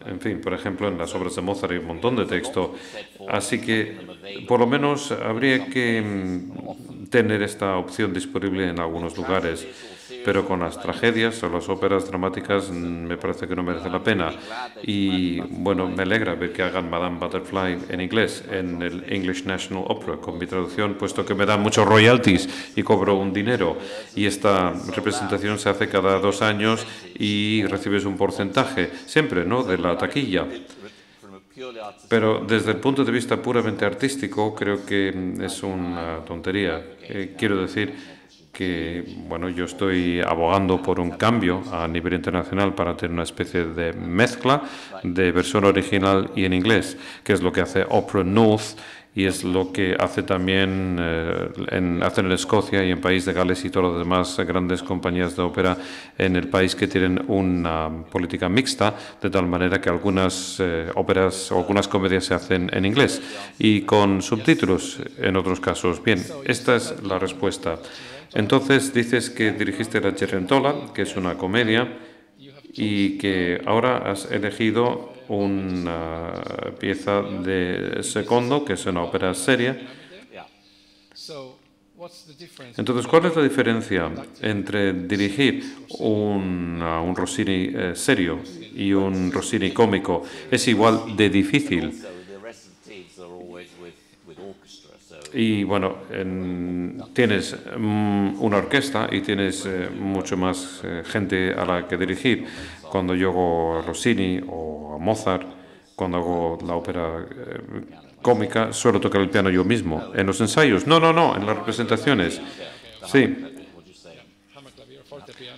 En fin, por ejemplo, en las obras de Mozart hay un montón de texto. Así que, por lo menos, habría que tener esta opción disponible en algunos lugares. Pero con las tragedias o las óperas dramáticas me parece que no merece la pena. Y bueno, me alegra ver que hagan Madame Butterfly en inglés, en el English National Opera, con mi traducción, puesto que me dan muchos royalties y cobro un dinero. Y esta representación se hace cada 2 años y recibes un porcentaje, siempre, ¿no?, de la taquilla. Pero desde el punto de vista puramente artístico, creo que es una tontería. Quiero decir que, bueno, yo estoy abogando por un cambio a nivel internacional para tener una especie de mezcla de versión original y en inglés, que es lo que hace Opera North y es lo que hace también hacen en Escocia y en País de Gales y todas las demás grandes compañías de ópera en el país que tienen una política mixta, de tal manera que algunas óperas o algunas comedias se hacen en inglés y con subtítulos en otros casos. Bien, esta es la respuesta. Entonces dices que dirigiste la Cenerentola, que es una comedia, y que ahora has elegido una pieza de Secondo, que es una ópera seria. Entonces, ¿cuál es la diferencia entre dirigir un Rossini serio y un Rossini cómico? ¿Es igual de difícil? Y bueno, tienes una orquesta y tienes mucho más gente a la que dirigir. Cuando yo hago a Rossini o a Mozart, cuando hago la ópera cómica, suelo tocar el piano yo mismo. En los ensayos, no, en las representaciones. Sí.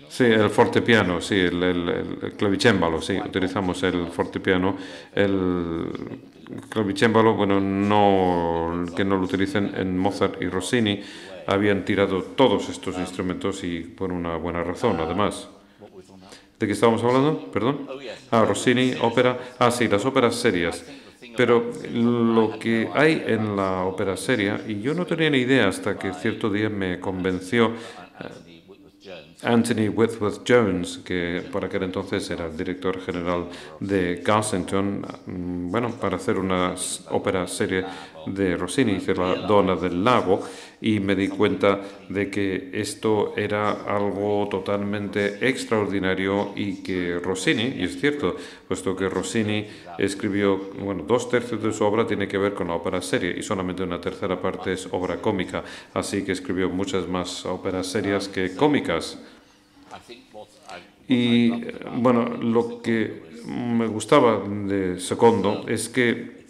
Sí, el fortepiano, sí, el clavicémbalo, sí, utilizamos el fortepiano. El clavicémbalo, bueno, que no lo utilicen en Mozart y Rossini, habían tirado todos estos instrumentos y por una buena razón, además. ¿De qué estábamos hablando? Perdón. Rossini, ópera. Sí, las óperas serias. Pero lo que hay en la ópera seria, y yo no tenía ni idea hasta que cierto día me convenció Anthony Whitworth Jones, que por aquel entonces era el director general de Garsington, bueno, para hacer una ópera serie de Rossini, hice La Donna del Lago, y me di cuenta de que esto era algo totalmente extraordinario y que Rossini, y es cierto, puesto que Rossini escribió, bueno, 2/3 de su obra tiene que ver con la ópera serie y solamente una tercera parte es obra cómica, así que escribió muchas más óperas serias que cómicas. Y bueno, lo que me gustaba de Secondo es que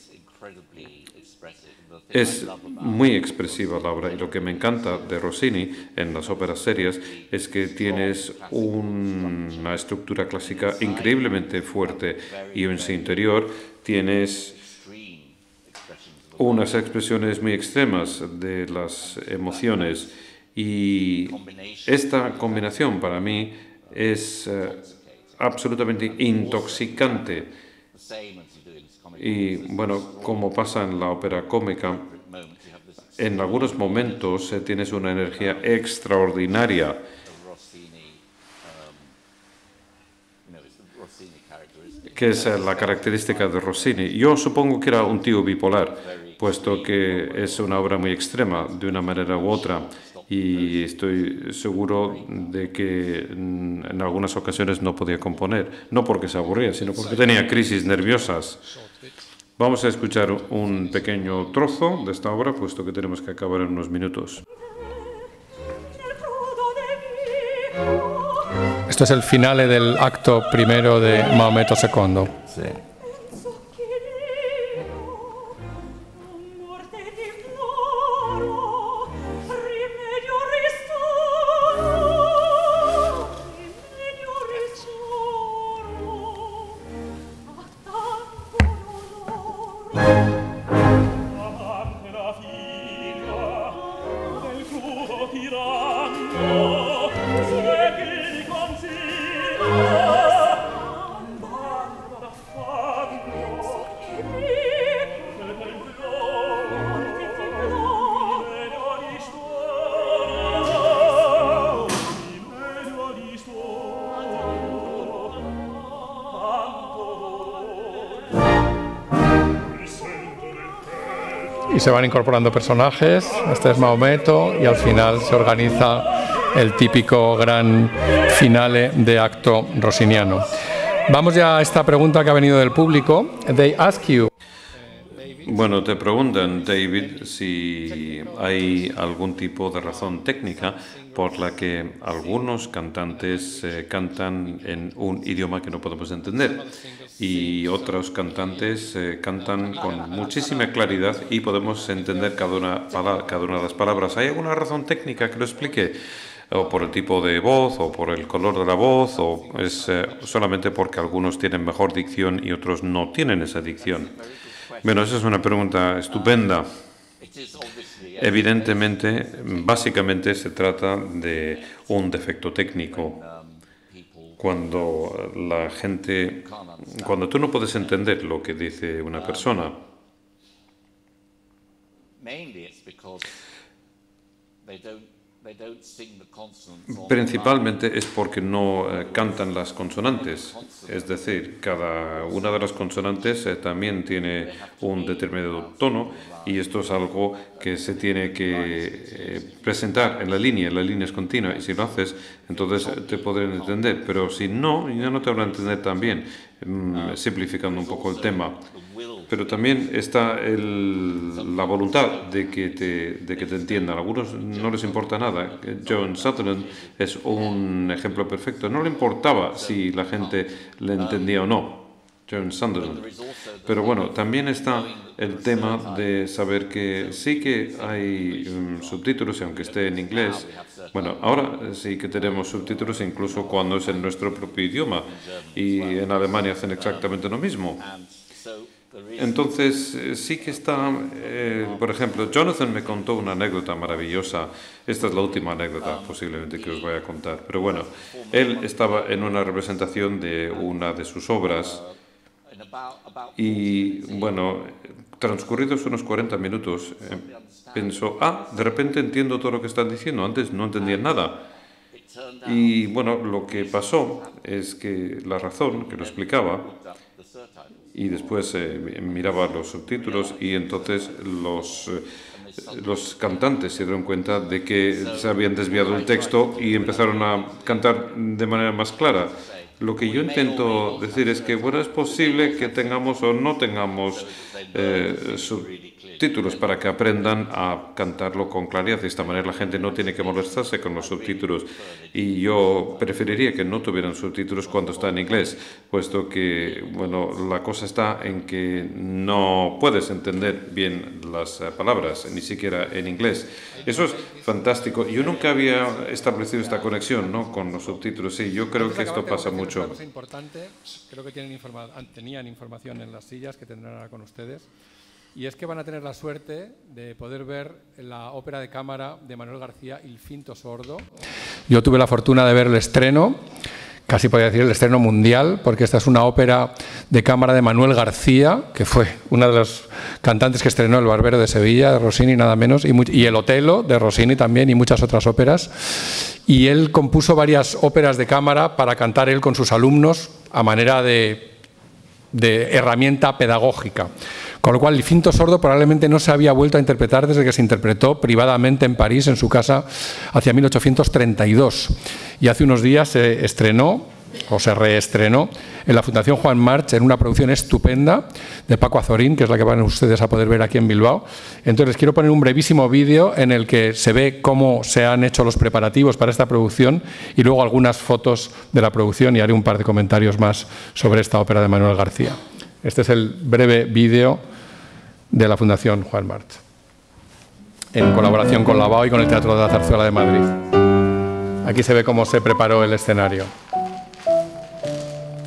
es muy expresiva la obra, y lo que me encanta de Rossini en las óperas serias es que tienes una estructura clásica increíblemente fuerte y en su interior tienes unas expresiones muy extremas de las emociones, y esta combinación para mí es absolutamente intoxicante. Y bueno, como pasa en la ópera cómica, en algunos momentos tienes una energía extraordinaria. Que es la característica de Rossini. Yo supongo que era un tío bipolar, puesto que es una obra muy extrema de una manera u otra, y estoy seguro de que en algunas ocasiones no podía componer, no porque se aburría, sino porque tenía crisis nerviosas. Vamos a escuchar un pequeño trozo de esta obra, puesto que tenemos que acabar en unos minutos. Esto es el finale del acto primero de Maometto II. Sí. Y se van incorporando personajes, este es Maometto, y al final se organiza el típico gran finale de acto rossiniano. Vamos ya a esta pregunta que ha venido del público. They ask you. Bueno, te preguntan, David, si hay algún tipo de razón técnica por la que algunos cantantes cantan en un idioma que no podemos entender y otros cantantes cantan con muchísima claridad y podemos entender cada una de las palabras. ¿Hay alguna razón técnica que lo explique? ¿O por el tipo de voz, o por el color de la voz, o es solamente porque algunos tienen mejor dicción y otros no tienen esa dicción? Bueno, esa es una pregunta estupenda. Evidentemente, básicamente se trata de un defecto técnico. Cuando la gente, cuando tú no puedes entender lo que dice una persona, principalmente es porque no cantan las consonantes, es decir, cada una de las consonantes también tiene un determinado tono y esto es algo que se tiene que presentar en la línea es continua y si lo haces entonces te podrán entender, pero si no, ya no te van a entender tan bien, simplificando un poco el tema. Pero también está la voluntad de que te entiendan. A algunos no les importa nada. John Sutherland es un ejemplo perfecto. No le importaba si la gente le entendía o no. John Sutherland. Pero bueno, también está el tema de saber que sí que hay subtítulos, aunque esté en inglés. Bueno, ahora sí que tenemos subtítulos incluso cuando es en nuestro propio idioma. Y en Alemania hacen exactamente lo mismo. Entonces, sí que está, por ejemplo, Jonathan me contó una anécdota maravillosa. Esta es la última anécdota posiblemente que os voy a contar. Pero bueno, él estaba en una representación de una de sus obras y, bueno, transcurridos unos 40 minutos, pensó, de repente entiendo todo lo que están diciendo. Antes no entendía nada. Y bueno, lo que pasó es que la razón que lo explicaba, y después miraba los subtítulos, y entonces los cantantes se dieron cuenta de que se habían desviado el texto y empezaron a cantar de manera más clara. Lo que yo intento decir es que, bueno, es posible que tengamos o no tengamos subtítulos para que aprendan a cantarlo con claridad. De esta manera la gente no tiene que molestarse con los subtítulos. Y yo preferiría que no tuvieran subtítulos cuando está en inglés, puesto que, bueno, la cosa está en que no puedes entender bien las palabras, ni siquiera en inglés. Eso es fantástico. Yo nunca había establecido esta conexión, ¿no?, con los subtítulos. Sí, yo creo que esto pasa mucho. Una cosa importante, creo que tenían información en las sillas que tendrán ahora con ustedes, y es que van a tener la suerte de poder ver la ópera de cámara de Manuel García, Il Finto Sordo. Yo tuve la fortuna de ver el estreno, casi podría decir el estreno mundial, porque esta es una ópera de cámara de Manuel García, que fue uno de los cantantes que estrenó El Barbero de Sevilla, de Rossini, nada menos, y El Otelo, de Rossini también, y muchas otras óperas. Y él compuso varias óperas de cámara para cantar él con sus alumnos a manera de herramienta pedagógica. Con lo cual, El Finto Sordo probablemente no se había vuelto a interpretar desde que se interpretó privadamente en París, en su casa, hacia 1832. Y hace unos días se estrenó, o se reestrenó, en la Fundación Juan March, en una producción estupenda de Paco Azorín, que es la que van ustedes a poder ver aquí en Bilbao. Entonces, les quiero poner un brevísimo vídeo en el que se ve cómo se han hecho los preparativos para esta producción y luego algunas fotos de la producción, y haré un par de comentarios más sobre esta ópera de Manuel García. Este es el breve vídeo de la Fundación Juan March, en colaboración con la BAO y con el Teatro de la Zarzuela de Madrid. Aquí se ve cómo se preparó el escenario.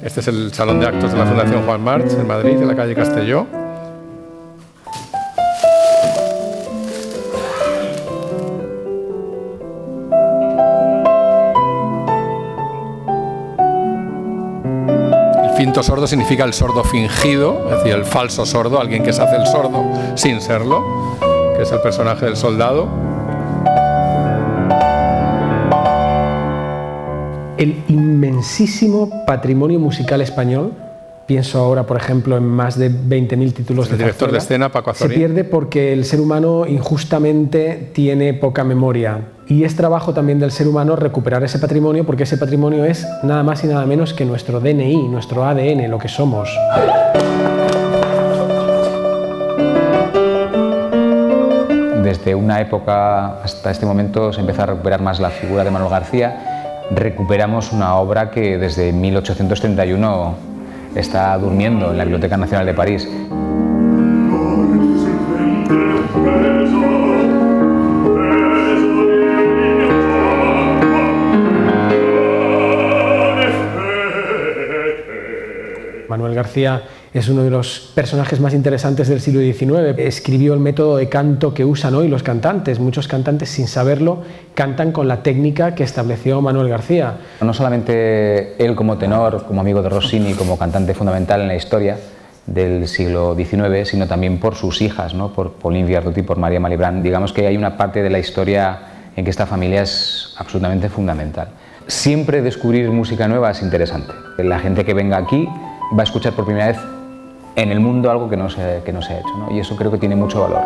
Este es el salón de actos de la Fundación Juan March, en Madrid, en la calle Castelló. Finto sordo significa el sordo fingido, es decir, el falso sordo, alguien que se hace el sordo sin serlo, que es el personaje del soldado. El inmensísimo patrimonio musical español, pienso ahora, por ejemplo, en más de 20.000 títulos de El director de escena, Paco Azorín, se pierde porque el ser humano injustamente tiene poca memoria. Y es trabajo también del ser humano recuperar ese patrimonio, porque ese patrimonio es nada más y nada menos que nuestro DNI, nuestro ADN, lo que somos. Desde una época hasta este momento se empieza a recuperar más la figura de Manuel García. Recuperamos una obra que desde 1831 está durmiendo en la Biblioteca Nacional de París. Manuel García es uno de los personajes más interesantes del siglo XIX. Escribió el método de canto que usan hoy los cantantes. Muchos cantantes, sin saberlo, cantan con la técnica que estableció Manuel García. No solamente él como tenor, como amigo de Rossini, como cantante fundamental en la historia del siglo XIX, sino también por sus hijas, ¿no?, por Pauline Viardot y por María Malibran. Digamos que hay una parte de la historia en que esta familia es absolutamente fundamental. Siempre descubrir música nueva es interesante. La gente que venga aquí va a escuchar por primera vez en el mundo algo que no se ha hecho, ¿no? Y eso creo que tiene mucho valor.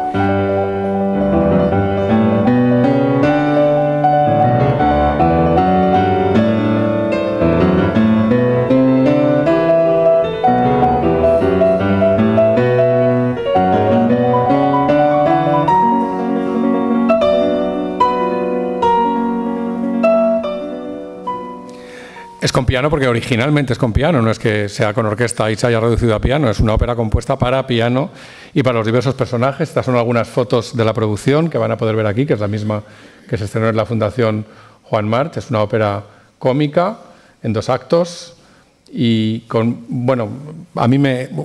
Es con piano porque originalmente es con piano, no es que sea con orquesta y se haya reducido a piano, es una ópera compuesta para piano y para los diversos personajes. Estas son algunas fotos de la producción que van a poder ver aquí, que es la misma que se estrenó en la Fundación Juan March. Es una ópera cómica en 2 actos y con, bueno,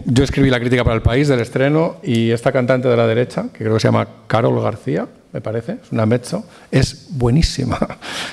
yo escribí la crítica para El País del estreno y esta cantante de la derecha, que creo que se llama Carol García, me parece, es una mezzo, es buenísima.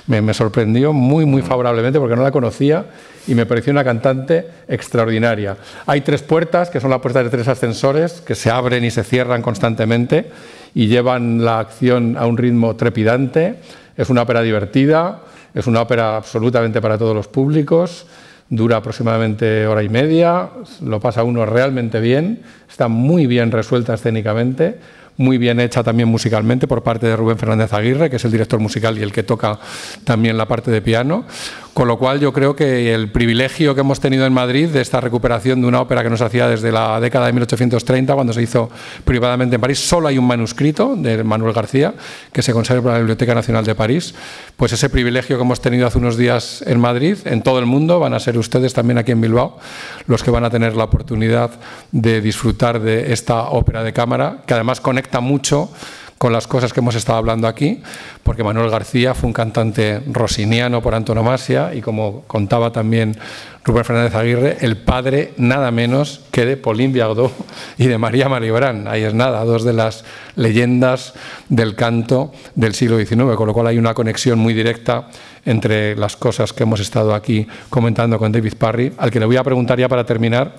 Me sorprendió muy favorablemente porque no la conocía y me pareció una cantante extraordinaria. Hay 3 puertas, que son las puertas de 3 ascensores, que se abren y se cierran constantemente y llevan la acción a un ritmo trepidante. Es una ópera divertida, Es una ópera absolutamente para todos los públicos, dura aproximadamente hora y media, lo pasa uno realmente bien, está muy bien resuelta escénicamente, muy bien hecha también musicalmente por parte de Rubén Fernández Aguirre, que es el director musical y el que toca también la parte de piano. Con lo cual yo creo que el privilegio que hemos tenido en Madrid de esta recuperación de una ópera que nos hacía desde la década de 1830, cuando se hizo privadamente en París, solo hay un manuscrito de Manuel García que se conserva en la Biblioteca Nacional de París, pues ese privilegio que hemos tenido hace unos días en Madrid, en todo el mundo, van a ser ustedes también aquí en Bilbao los que van a tener la oportunidad de disfrutar de esta ópera de cámara, que además conecta mucho con las cosas que hemos estado hablando aquí, porque Manuel García fue un cantante rossiniano por antonomasia y, como contaba también Rubén Fernández Aguirre, el padre nada menos que de Pauline Viardot y de María Malibran. Ahí es nada, dos de las leyendas del canto del siglo XIX, con lo cual hay una conexión muy directa entre las cosas que hemos estado aquí comentando con David Parry, al que le voy a preguntar ya para terminar,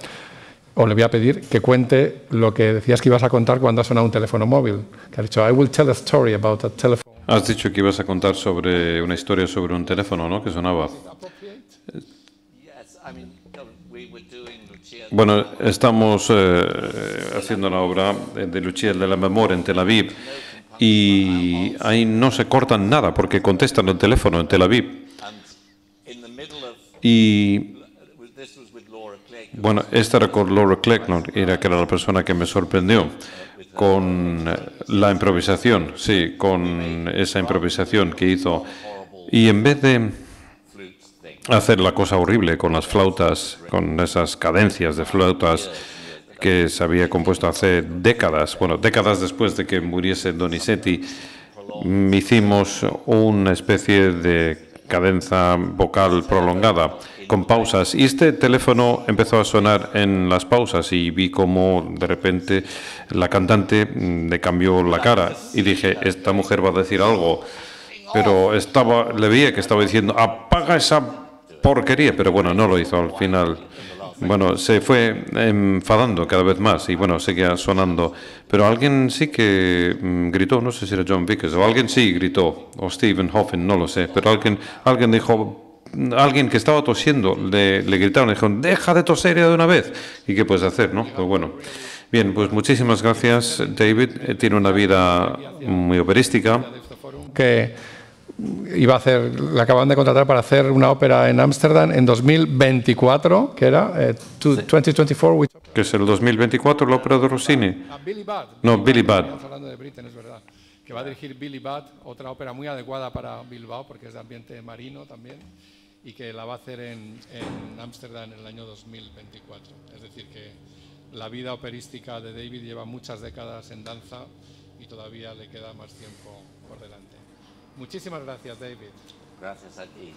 o le voy a pedir que cuente lo que decías que ibas a contar cuando ha sonado un teléfono móvil. Que ha dicho, I will tell a story about a telephone. Has dicho que ibas a contar sobre una historia sobre un teléfono, ¿no?, que sonaba. Bueno, estamos haciendo la obra de Lucia de la Memoria en Tel Aviv y ahí no se cortan nada porque contestan el teléfono en Tel Aviv. Y bueno, esta era con Laura Kleckner, que era la persona que me sorprendió con la improvisación, sí, con esa improvisación que hizo. Y en vez de hacer la cosa horrible con las flautas, con esas cadencias de flautas que se había compuesto hace décadas, bueno, décadas después de que muriese Donizetti, hicimos una especie de cadenza vocal prolongada con pausas, y este teléfono empezó a sonar en las pausas y vi cómo de repente la cantante le cambió la cara y dije, esta mujer va a decir algo, pero le veía que estaba diciendo, apaga esa porquería, pero bueno, no lo hizo al final. Bueno, se fue enfadando cada vez más y bueno, seguía sonando. Pero alguien sí que gritó, no sé si era John Vickers, o alguien sí gritó, o Stephen Hoffen, no lo sé, pero alguien dijo, alguien que estaba tosiendo, le gritaron, le dijeron, deja de toser ya de una vez. ¿Y qué puedes hacer, no? Pues bueno. Bien, pues muchísimas gracias, David. Tiene una vida muy operística. Que iba a hacer, le acaban de contratar para hacer una ópera en Ámsterdam en 2024, que era 2024. Que es el 2024, la ópera de Rossini. Billy Budd. No, Billy Budd. Estamos hablando de Britten, es verdad. Que va a dirigir Billy Budd, otra ópera muy adecuada para Bilbao, porque es de ambiente marino también, y que la va a hacer en Ámsterdam en el año 2024. Es decir, que la vida operística de David lleva muchas décadas en danza y todavía le queda más tiempo por delante. Muchísimas gracias, David. Gracias a ti.